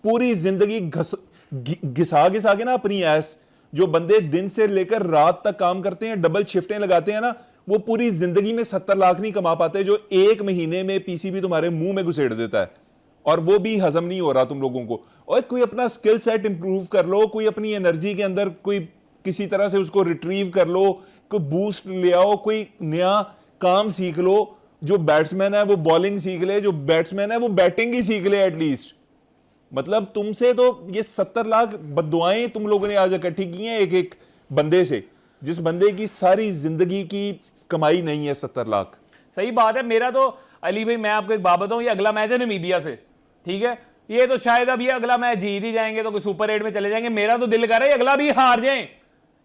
पूरी जिंदगी घिसा के ना अपनी ऐस, जो बंदे दिन से लेकर रात तक काम करते हैं, डबल शिफ्टें लगाते हैं ना, वो पूरी जिंदगी में 70 लाख नहीं कमा पाते, जो एक महीने में पीसीबी तुम्हारे मुंह में घुसेड़ देता है, और वो भी हजम नहीं हो रहा तुम लोगों को। और कोई अपना स्किल सेट इंप्रूव कर लो, कोई अपनी एनर्जी के अंदर कोई किसी तरह से उसको रिट्रीव कर लो, कोई बूस्ट ले आओ, कोई नया काम सीख लो। जो बैट्समैन है वो बॉलिंग सीख ले, जो बैट्समैन है वो बैटिंग ही सीख ले एटलीस्ट। मतलब तुमसे तो ये 70 लाख बद्दुआएं तुम लोगों ने आज इकट्ठी की हैं एक एक बंदे से, जिस बंदे की सारी जिंदगी की कमाई नहीं है 70 लाख। सही बात है। मेरा तो अली भाई मैं आपको एक बात बताऊं, ये अगला मैच है नामीबिया से, ठीक है, ये तो शायद अब ये अगला मैच जीत ही जाएंगे तो कोई सुपर 8 में चले जाएंगे। मेरा तो दिल कर रहा है अगला भी हार जाएं,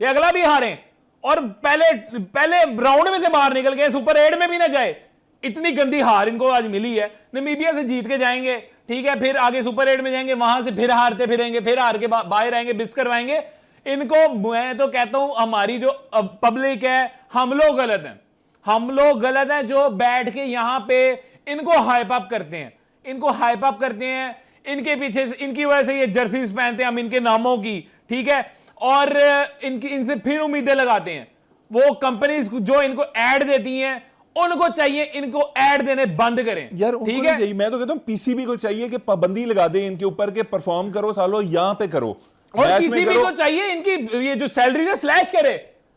ये अगला भी हारें और पहले राउंड में से बाहर निकल गए, सुपर 8 में भी ना जाए। इतनी गंदी हार इनको आज मिली है, नामीबिया से जीत के जाएंगे ठीक है, फिर आगे सुपर 8 में जाएंगे, वहां से फिर हारते फिरेंगे, फिर हार के बाहर आएंगे, बिस करवाएंगे इनको। मैं तो कहता हूं हमारी जो पब्लिक है, हम लोग गलत हैं, हम लोग गलत हैं जो बैठ के यहां पे इनको हाइप अप करते हैं, इनको हाइप अप करते हैं, इनके पीछे इनकी वजह से ये जर्सीज पहनते हैं हम इनके नामों की, ठीक है, और इनसे फिर उम्मीदें लगाते हैं। वो कंपनीज जो इनको ऐड देती हैं उनको चाहिए इनको ऐड देने बंद करें यार, उनको ठीक नहीं है। चाहिए, मैं तो कहता हूं पीसीबी को चाहिए कि पाबंदी लगा दे इनके ऊपर के परफॉर्म करो सालो, यहां पे करो, और मैच में पीसीबी करो। को चाहिए इनकी ये जो सैलरी है स्लैश करे।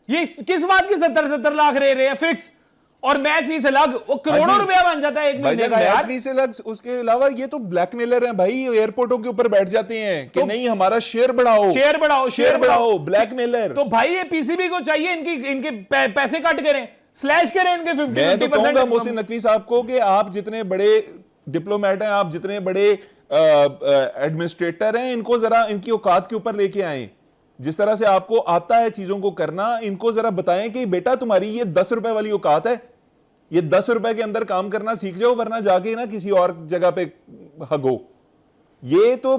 ये किस बात की 70-70 लाख रहे हैं फिक्स, और मैच फीस अलग, वो करोड़ों रुपया बन जाता है एक महीने का यार। मैच फीस अलग, उसके अलावा ये तो ब्लैकमेलर हैं भाई, एयरपोर्टों के ऊपर बैठ जाते हैं कि नहीं हमारा शेयर बढ़ाओ, शेयर बढ़ाओ, शेयर बढ़ाओ, ब्लैकमेलर। तो भाई ये पीसीबी को चाहिए इनके पैसे कट करें, स्लैश करें इनके 50-50%। मैं तो कहूंगा मोहसिन नकवी साहब को कि आप जितने बड़े डिप्लोमेट हैं, आप जितने बड़े एडमिनिस्ट्रेटर हैं, इनको जरा इनकी औकात के ऊपर लेके आए। जिस तरह से आपको आता है चीजों को करना, इनको जरा बताएं कि बेटा तुम्हारी ये 10 रुपए वाली औकात है, ये 10 रुपए के अंदर काम करना सीख जाओ, वरना जाके ना किसी और जगह पे हगो। ये तो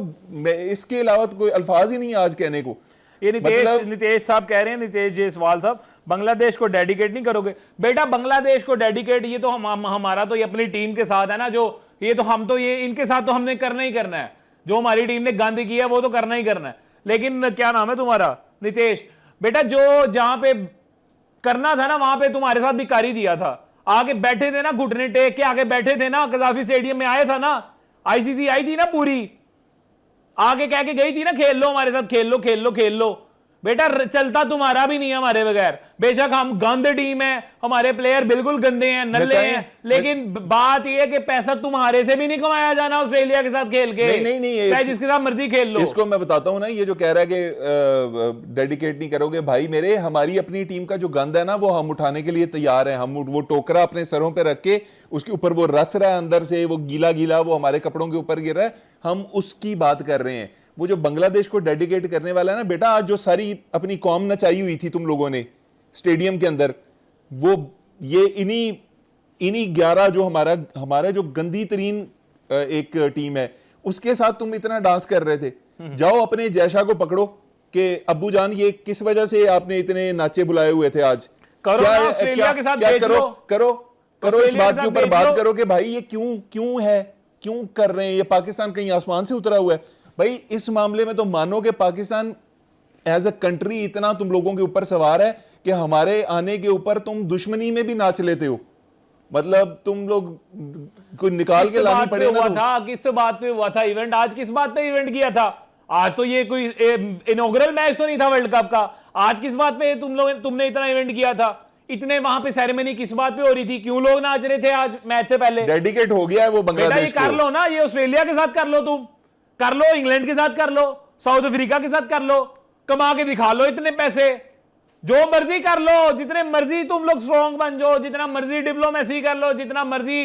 इसके अलावा तो कोई अल्फाज ही नहीं है आज कहने को। ये नितेश साहब कह रहे हैं, नितेश जायसवाल साहब, बांग्लादेश को डेडिकेट नहीं करोगे? बेटा बांग्लादेश को डेडिकेट, ये तो हमारा तो ये अपनी टीम के साथ है ना, जो ये तो हम तो ये इनके साथ तो हमने करना ही करना है, जो हमारी टीम ने गंद किया वो तो करना ही करना है। लेकिन क्या नाम है तुम्हारा नितेश, बेटा जो जहां पे करना था ना वहां पे तुम्हारे साथ भी कर ही दिया था, आगे बैठे थे ना, घुटने टेक के आगे बैठे थे ना, कजाफी स्टेडियम में आया था ना, आईसीसी आई थी ना पूरी, आगे कह के गई थी ना खेल लो हमारे साथ, खेल लो खेल लो खेल लो। बेटा चलता तुम्हारा भी नहीं है हमारे बगैर, बेशक हम गंद टीम है, हमारे प्लेयर बिल्कुल गंदे हैं, नल्ले हैं, लेकिन बात यह है कि पैसा तुम्हारे से भी नहीं कमाया जाना ऑस्ट्रेलिया के साथ खेल के। नहीं, चाहे जिसके साथ मर्जी खेल लो। इसको मैं बताता हूं ना, ये जो कह रहा है कि डेडिकेट नहीं करोगे, भाई मेरे हमारी अपनी टीम का जो गंद है ना वो हम उठाने के लिए तैयार हैं। हम वो टोकरा अपने सरों पे रख के उसके ऊपर वो रस रहा है अंदर से, वो गीला गीला वो हमारे कपड़ों के ऊपर गिर रहा है, हम उसकी बात कर रहे हैं। वो जो बांग्लादेश को डेडिकेट करने वाला है ना बेटा, आज जो सारी अपनी कौम नचाई हुई थी तुम लोगों ने स्टेडियम के अंदर, वो ये इन्हीं 11 जो हमारा जो गंदी तरीन एक टीम है उसके साथ तुम इतना डांस कर रहे थे। जाओ अपने जैशा को पकड़ो कि अब्बू जान ये किस वजह से आपने इतने नाचे बुलाए हुए थे आज, करो ना ऑस्ट्रेलिया के साथ, क्या करो इस बात के ऊपर बात करो कि भाई ये क्यों कर रहे हैं, ये पाकिस्तान कहीं आसमान से उतरा हुआ है? भाई इस मामले में तो मानो कि पाकिस्तान एज अ कंट्री इतना तुम लोगों के ऊपर सवार है कि हमारे आने के ऊपर तुम दुश्मनी में भी नाच लेते हो। मतलब तुम लोग कोई निकाल के लानी पड़े ना। किस बात पे हुआ था इवेंट? आज किस बात पे इवेंट किया था? आज तो ये कोई इनॉग्रल मैच तो नहीं था वर्ल्ड कप का, आज किस बात पे तुमने इतना इवेंट किया था? इतने वहां पे सेरेमनी किस बात पे हो रही थी? क्यों लोग नाच रहे थे आज मैच से पहले? डेडिकेट हो गया है वो बांग्लादेश को। कर लो ना, ये ऑस्ट्रेलिया के साथ कर लो, तुम कर लो, इंग्लैंड के साथ कर लो, साउथ अफ्रीका के साथ कर लो, कमा के दिखा लो इतने पैसे, जो मर्जी कर लो, जितने मर्जी तुम लोग स्ट्रॉन्ग बन जाओ, जितना मर्जी डिप्लोमेसी कर लो, जितना मर्जी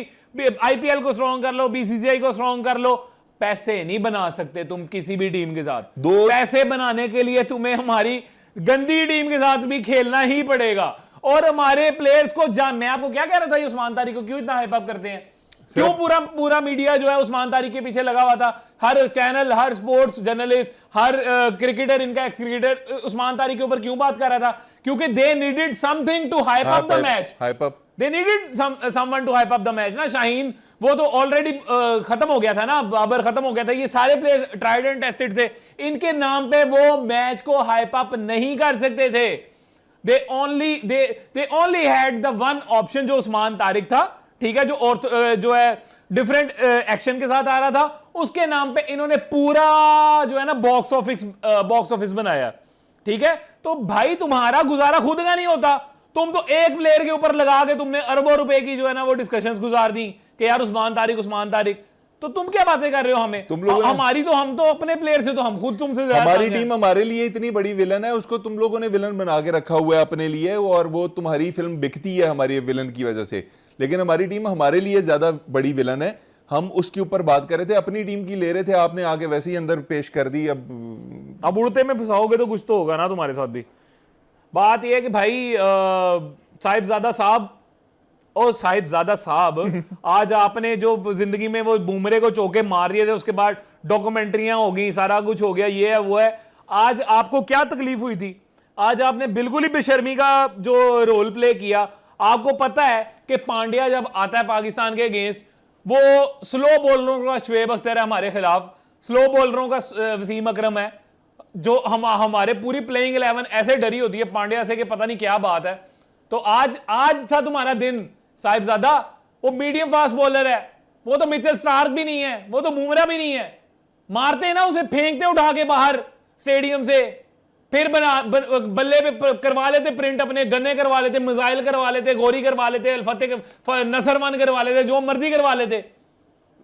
आईपीएल को स्ट्रॉन्ग कर लो, बीसीसीआई को स्ट्रॉन्ग कर लो, पैसे नहीं बना सकते तुम किसी भी टीम के साथ। पैसे बनाने के लिए तुम्हें हमारी गंदी टीम के साथ भी खेलना ही पड़ेगा। और हमारे प्लेयर्स को मैं आपको क्या कह रहा था, ये उस्मान तारिक को क्यों इतना हाइप अप करते हैं? क्यों पूरा मीडिया जो है उस्मान तारिक के पीछे लगा हुआ था? हर चैनल, हर स्पोर्ट्स जर्नलिस्ट, हर क्रिकेटर, इनका एक्स क्रिकेटर उस्मान तारिक के ऊपर क्यों बात कर रहा था? क्योंकि they needed something to hype up the match, they needed someone to hype up the match ना। शाहीन वो तो ऑलरेडी खत्म हो गया था ना, बाबर खत्म हो गया था, ये सारे प्लेयर ट्राइड एंड टेस्टेड थे, इनके नाम पे वो मैच को हाइप अप नहीं कर सकते थे। They only had the one option जो उस्मान तारिक था, ठीक है, जो है डिफरेंट एक्शन के साथ आ रहा था, उसके नाम पे इन्होंने पूरा जो है ना बॉक्स ऑफिस बनाया, ठीक है। तो भाई तुम्हारा गुजारा खुद का नहीं होता, तुम तो एक प्लेयर के ऊपर लगा के तुमने अरबों रुपए की जो है ना वो डिस्कशंस गुजार दी कि यार उस्मान तारिक, तो तुम क्या बातें कर रहे हो? हमें हम तो अपने प्लेयर से तो हम खुद तुमसे ज्यादा, हमारी टीम हमारे लिए इतनी बड़ी विलन है, उसको तुम लोगों ने विलन बना के रखा हुआ है अपने लिए, और वो तुम्हारी फिल्म बिकती है हमारी विलन की वजह से। लेकिन हमारी टीम हमारे लिए ज्यादा बड़ी विलन है, हम उसके ऊपर बात कर रहे थे, अपनी टीम की ले रहे थे, आपने आगे वैसे ही अंदर पेश कर दी। अब उड़ते में फंसाओगे तो कुछ तो होगा ना तुम्हारे साथ भी। बात यह है कि भाई साहिबजादा साहब ओ साहिबजादा साहब, आज आपने जो जिंदगी में वो बुमरे को चौके मार दिए थे, उसके बाद डॉक्यूमेंट्रियां हो गई, सारा कुछ हो गया, ये है वो है, आज आपको क्या तकलीफ हुई थी? आज आपने बिल्कुल ही बेशर्मी का जो रोल प्ले किया। आपको पता है कि पांड्या जब आता है पाकिस्तान के अगेंस्ट, वो स्लो बॉलरों का शुएब अख्तर है हमारे खिलाफ, स्लो बॉलरों का वसीम अकरम है, जो हमारे पूरी प्लेइंग 11 ऐसे डरी होती है पांड्या से कि पता नहीं क्या बात है। तो आज था तुम्हारा दिन साहिबजादा। वो मीडियम फास्ट बॉलर है, वो तो मिचेल स्टार्क भी नहीं है, वो तो बुमराह भी नहीं है। मारते ना उसे, फेंकते उठा के बाहर स्टेडियम से, फिर बल्ले पे करवा लेते प्रिंट, अपने गन्ने करवा लेते, मिसाइल करवा लेते, गौरी करवा लेते, अलफतेह नसरमान करवा लेते, जो मर्जी करवा लेते।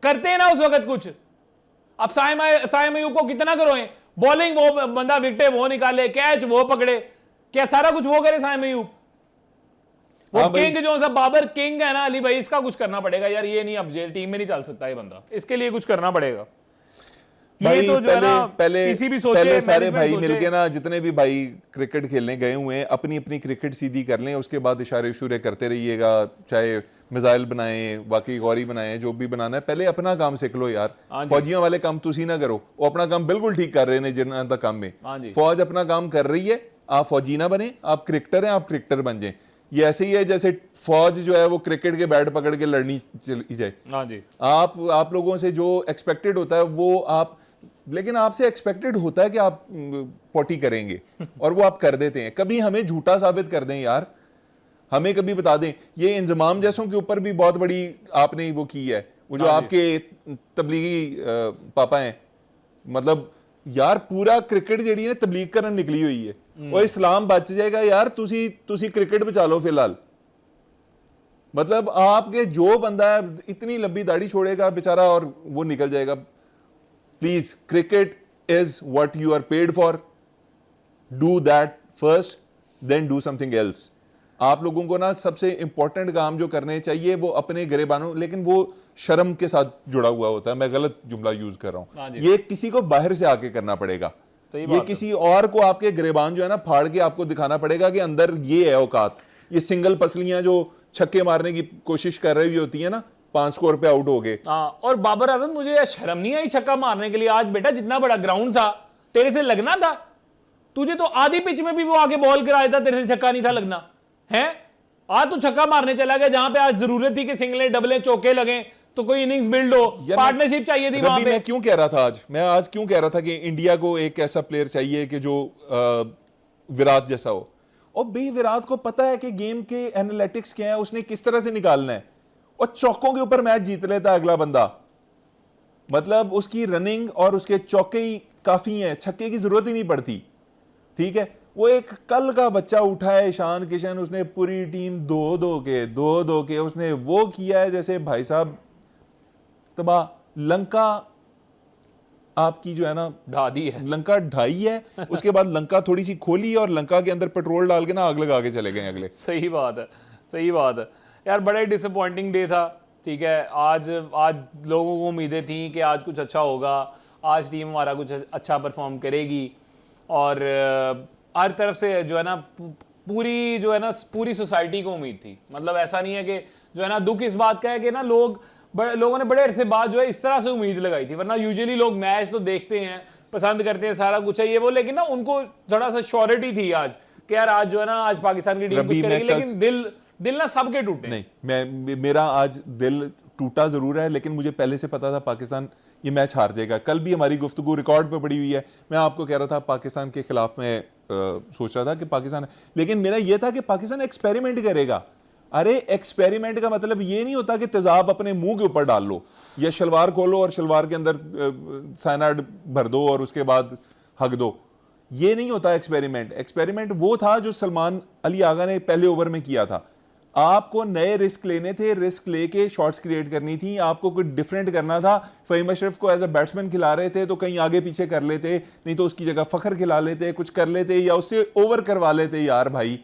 करते ना उस वक्त कुछ। अब साइम अयूब को कितना करोगे? बॉलिंग वो बंदा विकेट वो निकाले, कैच वो पकड़े, क्या सारा कुछ वो करे साइम अयूब? वो किंग जो सब बाबर किंग है ना अली भाई, इसका कुछ करना पड़ेगा यार। ये नहीं, अब जेल टीम में नहीं चल सकता ये बंदा, इसके लिए कुछ करना पड़ेगा। भाई ये तो जो है ना, किसी भी सोचे, पहले सारे भाई मिलके ना, जितने भी भाई क्रिकेट खेलने गए हुए हैं, अपनी अपनी क्रिकेट सीधी कर लें, उसके बाद इशारे उशारे करते रहिएगा, चाहे मिसाइल बनाएं, बाकी गौरी बनाएं, जो भी बनाना है, पहले अपना काम सीख लो यार। फौजियों वाले काम तुसी ना करो, वो अपना काम बिल्कुल ठीक कर रहे हैं जिन्ना तक काम में। फौज अपना काम कर रही है, आप फौजी ना बने, आप क्रिकेटर हैं, आप क्रिकेटर बन जाए। ये ऐसे ही है जैसे फौज जो है वो क्रिकेट के बैट पकड़ के लड़नी चली जाए। आप लोगों से जो एक्सपेक्टेड होता है वो आप, लेकिन आपसे एक्सपेक्टेड होता है कि आप पोटी करेंगे और वो आप कर देते हैं। कभी हमें झूठा साबित कर दें यार, हमें कभी बता दें। ये इंजमाम जैसों के ऊपर भी बहुत बड़ी आपने वो की है, वो जो आपके तबलीगी पापा हैं, मतलब यार पूरा क्रिकेट जी तबलीग करने निकली हुई है। वो इस्लाम बच जाएगा यार, तुसी क्रिकेट बचा लो फिलहाल। मतलब आपके जो बंदा है इतनी लंबी दाढ़ी छोड़ेगा बेचारा और वो निकल जाएगा। Please, cricket is what you are paid for, do that first, then do something else. आप लोगों को ना सबसे इंपॉर्टेंट काम जो करने चाहिए वो अपने गिरेबानों, लेकिन वो शर्म के साथ जुड़ा हुआ होता है। मैं गलत जुमला यूज कर रहा हूं, ये किसी को बाहर से आके करना पड़ेगा। ये किसी और को आपके गिरेबान जो है ना फाड़ के आपको दिखाना पड़ेगा कि अंदर ये है औकात। ये सिंगल पसलियां जो छक्के मारने की कोशिश कर रही होती है ना, 5 स्कोर पे आउट हो गए। और बाबर आजम, मुझे शर्म नहीं आई छक्का मारने के लिए? आज बेटा जितना बड़ा ग्राउंड था, तेरे से लगना था? तुझे तो आधी पिच में भी वो आगे बॉल कराया था, तेरे से छक्का नहीं था लगना है। आज तू छक्का मारने चला गया जहां पे आज जरूरत थी कि सिंगलें डबलें चौके लगे, तो कोई इनिंग्स बिल्ड हो, पार्टनरशिप चाहिए थी वहां पे। मैं क्यों कह रहा था आज क्यों कह रहा था कि इंडिया को एक ऐसा प्लेयर चाहिए कि जो विराट जैसा हो। और भाई विराट को पता है कि गेम के एनालिटिक्स क्या है, उसने किस तरह से निकालना है, और चौकों के ऊपर मैच जीत लेता है अगला बंदा। मतलब उसकी रनिंग और उसके चौके ही काफी हैं, छक्के की जरूरत ही नहीं पड़ती। ठीक है, वो एक कल का बच्चा उठा है ईशान किशन, उसने पूरी टीम दो के उसने वो किया है जैसे भाई साहब तबाह। लंका आपकी जो है ना ढा दी है, लंका ढाई है, उसके बाद लंका थोड़ी सी खोली और लंका के अंदर पेट्रोल डाल के ना आग लगा के चले गए अगले। सही बात है, सही बात है यार। बड़ा ही डिसअपॉइंटिंग डे था। ठीक है, आज लोगों को उम्मीदें थी कि आज कुछ अच्छा होगा, आज टीम हमारा कुछ अच्छा परफॉर्म करेगी, और हर तरफ से जो है ना पूरी सोसाइटी को उम्मीद थी। मतलब ऐसा नहीं है कि जो है ना, दुख इस बात का है कि ना लोगों ने बड़े अरसे बाद जो है इस तरह से उम्मीद लगाई थी। वरना यूजुअली लोग मैच तो देखते हैं, पसंद करते हैं, सारा कुछ है ये वो, लेकिन ना उनको थोड़ा सा श्योरिटी थी आज कि यार आज जो है ना, आज पाकिस्तान की टीम कुछ करेगी। लेकिन दिल ना सबके टूटे। नहीं, मेरा आज दिल टूटा जरूर है, लेकिन मुझे पहले से पता था पाकिस्तान ये मैच हार जाएगा। कल भी हमारी गुफ्तगू रिकॉर्ड पे पड़ी हुई है, मैं आपको कह रहा था पाकिस्तान के खिलाफ मैं सोच रहा था कि पाकिस्तान, लेकिन मेरा यह था कि पाकिस्तान एक्सपेरिमेंट करेगा। अरे एक्सपेरिमेंट का मतलब ये नहीं होता कि तेजाब अपने मुंह के ऊपर डाल लो या शलवार खोलो और शलवार के अंदर साइनाइड भर दो और उसके बाद हक दो। ये नहीं होता एक्सपेरिमेंट। एक्सपेरिमेंट वो था जो सलमान अली आगा ने पहले ओवर में किया था। आपको नए रिस्क लेने थे, रिस्क लेके शॉट्स क्रिएट करनी थी, आपको कुछ डिफरेंट करना था। फहीम अशरफ को एज अ बैट्समैन खिला रहे थे तो कहीं आगे पीछे कर लेते, नहीं तो उसकी जगह फखर खिला लेते, कुछ कर लेते या उससे ओवर करवा लेते। यार भाई,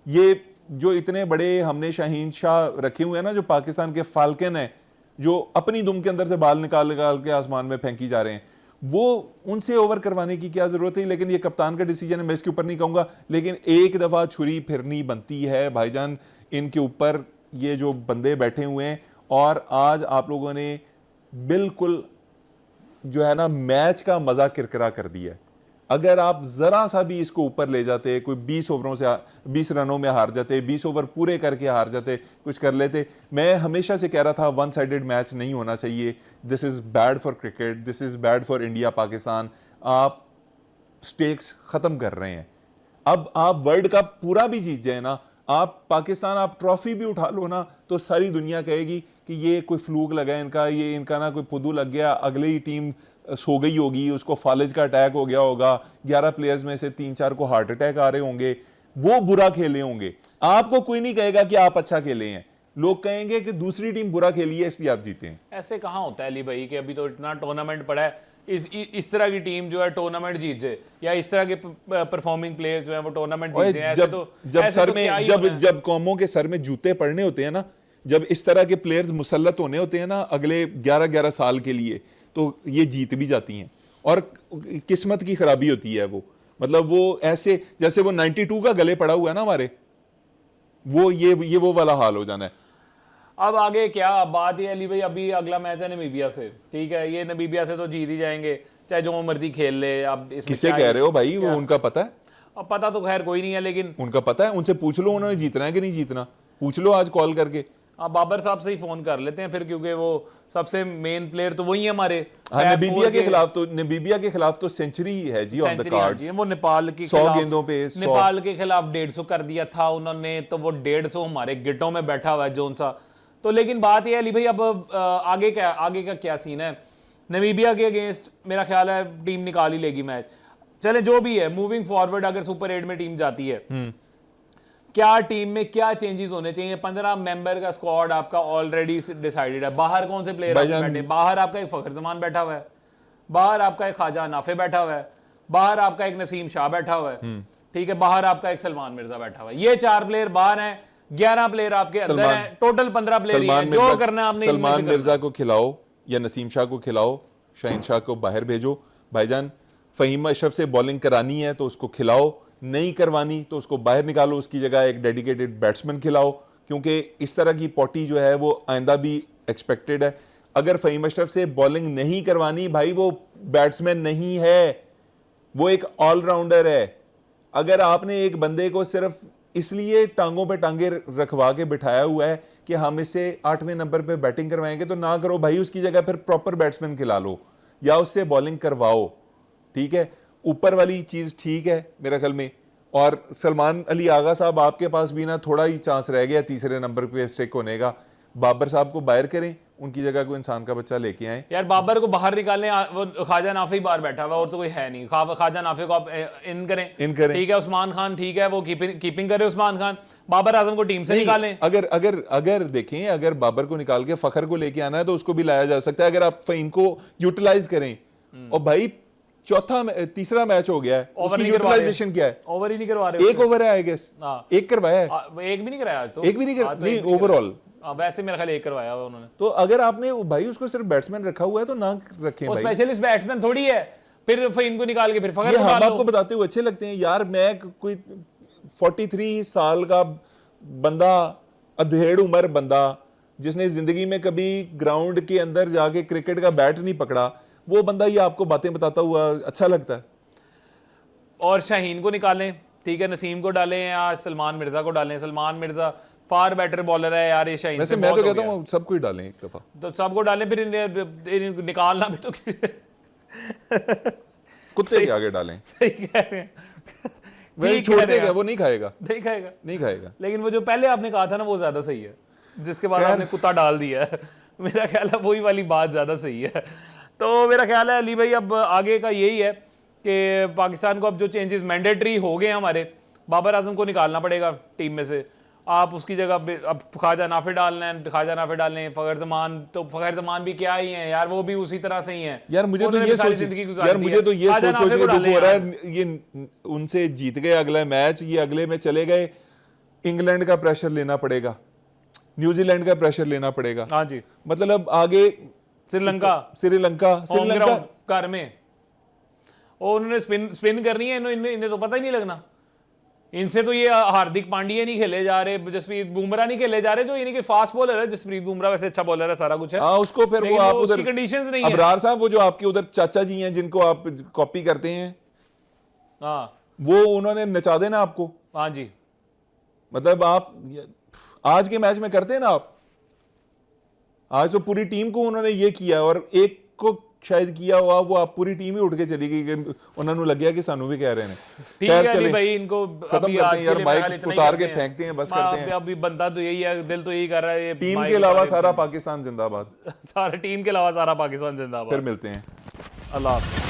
ये जो इतने बड़े हमने शाहीन शाह रखे हुए हैं ना, जो पाकिस्तान के फाल्कन है, जो अपनी दुम के अंदर से बाल निकाल निकाल के आसमान में फेंकी जा रहे हैं, वो उनसे ओवर करवाने की क्या जरूरत है। लेकिन ये कप्तान का डिसीजन है, मैं इसके ऊपर नहीं कहूंगा, लेकिन एक दफा छुरी फिरनी बनती है भाईजान इनके ऊपर। ये जो बंदे बैठे हुए हैं, और आज आप लोगों ने बिल्कुल जो है ना मैच का मजा किरकिरा कर दिया है। अगर आप जरा सा भी इसको ऊपर ले जाते, कोई 20 ओवरों से 20 रनों में हार जाते, 20 ओवर पूरे करके हार जाते, कुछ कर लेते। मैं हमेशा से कह रहा था वन साइडेड मैच नहीं होना चाहिए, this is bad for cricket, this is bad for India Pakistan. आप स्टेक्स खत्म कर रहे हैं। अब आप वर्ल्ड कप पूरा भी जीत जाए ना, आप पाकिस्तान आप ट्रॉफी भी उठा लो ना, तो सारी दुनिया कहेगी कि ये कोई फ्लूक लगा है इनका, ये इनका ना कोई फुदू लग गया, अगले ही टीम सो गई होगी, उसको फालिज का अटैक हो गया होगा, 11 प्लेयर्स में से 3-4 को हार्ट अटैक आ रहे होंगे, वो बुरा खेले होंगे। आपको कोई नहीं कहेगा कि आप अच्छा खेले हैं, लोग कहेंगे कि दूसरी टीम बुरा खेली है इसलिए आप जीते हैं। ऐसे कहाँ होता है अली भाई कि अभी तो इतना टूर्नामेंट पड़ा है, इस तरह की टीम जो है टूर्नामेंट जीत जाए, या इस तरह के परफॉर्मिंग प्लेयर्स जो है वो टूर्नामेंट जीत जाए। जब कौमों के सर में जूते पड़ने होते हैं ना, जब इस तरह के प्लेयर्स मुसल्लत होने होते हैं ना अगले 11-11 साल के लिए, तो ये जीत भी जाती हैं। और किस्मत की खराबी होती है वो, मतलब वो ऐसे जैसे वो 92 का गले पड़ा हुआ है ना हमारे, वो ये वो वाला हाल हो जाना है। अब आगे क्या बात है अली भाई, अभी अगला मैच है नमीबिया से, ठीक है, ये नमीबिया से तो जीत ही जाएंगे चाहे जो मर्जी खेल ले। अब किसे कह रहे हो भाई, वो उनका पता है? अब पता तो खैर कोई नहीं है, लेकिन उनका पता है, उनसे पूछ लो उन्होंने जीतना है कि नहीं जीतना, पूछ लो आज कॉल करके। आप बाबर साहब से ही फोन कर लेते हैं फिर, क्योंकि वो सबसे मेन प्लेयर तो वही है हमारे। नमीबिया के खिलाफ तो सेंचुरी है जी ऑन द कार्ड्स। वो नेपाल के 100 गेंदों पे नेपाल के खिलाफ 150 कर दिया था उन्होंने, तो वो 150 हमारे गिटों में बैठा हुआ है जोन सा। तो लेकिन बात यह है अली भाई, अब आगे का क्या सीन है? नमीबिया के अगेंस्ट मेरा ख्याल है टीम निकाल ही लेगी मैच। चले जो भी है, मूविंग फॉरवर्ड अगर सुपर 8 में टीम जाती है, क्या टीम में क्या चेंजेस होने चाहिए? 15 मेंबर का स्क्वाड आपका ऑलरेडी डिसाइडेड है। बाहर कौन से प्लेयर बैठे? बाहर आपका एक फखर जमान बैठा हुआ है, बाहर आपका एक ख्वाजा नाफे बैठा हुआ है, बाहर आपका एक नसीम शाह बैठा हुआ है, ठीक है, बाहर आपका एक सलमान मिर्जा बैठा हुआ है। ये 4 प्लेयर बाहर हैं, 11 प्लेयर आपके अंदर हैं, टोटल 15 प्लेयर हैं। जो करना है आपने सलमान मिर्जा को खिलाओ या नसीम शाह को खिलाओ, शाहीन शाह को बाहर भेजो। भाईजान फहीम अशरफ से बॉलिंग करानी है तो उसको खिलाओ, नहीं करवानी तो उसको बाहर निकालो, उसकी जगह एक डेडिकेटेड बैट्समैन खिलाओ, क्योंकि इस तरह की पोटी जो है वो आइंदा भी एक्सपेक्टेड है। अगर फहीम अशरफ से बॉलिंग नहीं करवानी, भाई वो बैट्समैन नहीं है, वो एक ऑलराउंडर है। अगर आपने एक बंदे को सिर्फ इसलिए टांगों पे टांगे रखवा के बिठाया हुआ है कि हम इससे 8वें नंबर पे बैटिंग करवाएंगे, तो ना करो भाई, उसकी जगह फिर प्रॉपर बैट्समैन खिला लो या उससे बॉलिंग करवाओ, ठीक है। ऊपर वाली चीज ठीक है मेरे ख्याल में। और सलमान अली आगा साहब, आपके पास भी ना थोड़ा ही चांस रह गया तीसरे नंबर पे स्टिक होने का। बाबर साहब को बाहर करें, उनकी जगह कोई इंसान का बच्चा लेके आए। यार बाबर को बाहर निकालने, वो ख्वाजा नाफी बाहर बैठा हुआ और तो कोई है नहीं। ख्वाजा नाफी को आप इन करें, ठीक है। उस्मान खान ठीक है, वो कीपिंग करे उस्मान खान। बाबर आजम को टीम से निकालें। अगर देखें, अगर बाबर को निकाल के फखर को लेके आना है तो उसको भी लाया जा सकता है, अगर आप फहीम को यूटिलाइज करें। और भाई तीसरा मैच हो गया है, उसकी यूटिलाइजेशन क्या है? ओवर ही नहीं करवा रहे। एक ओवर है आई गेस, एक करवाया है, एक भी नहीं कराया आज तो, एक भी नहीं कराया, नहीं ओवरऑल वैसे मेरा ख्याल एक करवाया हुआ उन्होंने। तो अगर आपने भाई उसको सिर्फ बैट्समैन रखा हुआ है तो ना रखें भाई, स्पेशलिस्ट बैट्समैन थोड़ी है। फिर फहीम को निकाल के फिर फखर हम आपको बताते हुए अच्छे लगते हैं यार। मैं कोई 43 साल का बंदा, अधेड़ उम्र बंदा, जिसने जिंदगी में कभी ग्राउंड के अंदर जाके क्रिकेट का बैट नहीं पकड़ा, वो बंदा ये आपको बातें बताता हुआ अच्छा लगता है। और शाहीन को निकालें, ठीक है, नसीम को डालें या सलमान मिर्जा को डालें। Salman Mirza far better bowler है यार, ये शाहीन वैसे मैं तो कहता हूँ सबको ही डालें एक दफा, तो सबको डालें, फिर निकालना भी तो कुत्ते के आगे डालें। सही कह रहे हैं, वही छोड़ देगा, वो नहीं खाएगा, नहीं खाएगा। लेकिन वो जो पहले आपने कहा था ना वो ज्यादा सही है, जिसके बाद आपने कुत्ता डाल दिया है। मेरा ख्याल है वही वाली बात ज्यादा सही है। तो मेरा ख्याल है अली भाई, अब आगे का यही है कि पाकिस्तान को अब जो चेंजेस मैंडेटरी हो गए हमारे, बाबर आजम को निकालना पड़ेगा टीम में से। आप उसकी जगह अब ख्वाजा नाफे डालना है, ख्वाजा नाफे डालने, फखर जमान, तो फखर जमान भी क्या ही है यार, वो भी उसी तरह से ही है यार। मुझे तो ये सोच के दुख हो रहा है, ये उनसे जीत गए अगला मैच, ये अगले में चले गए, इंग्लैंड का प्रेशर लेना पड़ेगा, न्यूजीलैंड का प्रेशर लेना पड़ेगा। हाँ जी, मतलब आगे श्रीलंका घर में, और उन्होंने स्पिन करनी है, इन्हें तो पता ही नहीं लगना। इनसे तो ये हार्दिक पांड्या नहीं खेले जा रहे, जसप्रीत बुमराह नहीं खेले जा रहे, जो यानी कि फास्ट बॉलर है। जसप्रीत बुमराह वैसे अच्छा बॉलर है, सारा कुछ है। हाँ, उसको फिर वो आप उधर कंडीशंस नहीं है। अबरार साहब, वो जो आपके उधर चाचा जी हैं जिनको आप कॉपी करते हैं, हाँ वो उन्होंने नचा देना आपको। हाँ जी, मतलब आप आज के मैच में करते हैं ना आप, आज तो पूरी टीम को उन्होंने ये किया, और एक को शायद किया हुआ, वो आप पूरी टीम ही उठ के चली गई, उन्होंने लग गया कि सानू भी कह रहे हैं। ठीक है अली भाई, इनको खत्म करते हैं यार, माइक उतार के फेंकते हैं, बस करते हैं। अभी बनता तो यही है, दिल तो यही कर रहा है, टीम के अलावा सारा पाकिस्तान जिंदाबाद। सारा टीम के अलावा सारा पाकिस्तान जिंदाबाद। फिर मिलते हैं, अल्लाह हाफ़िज़।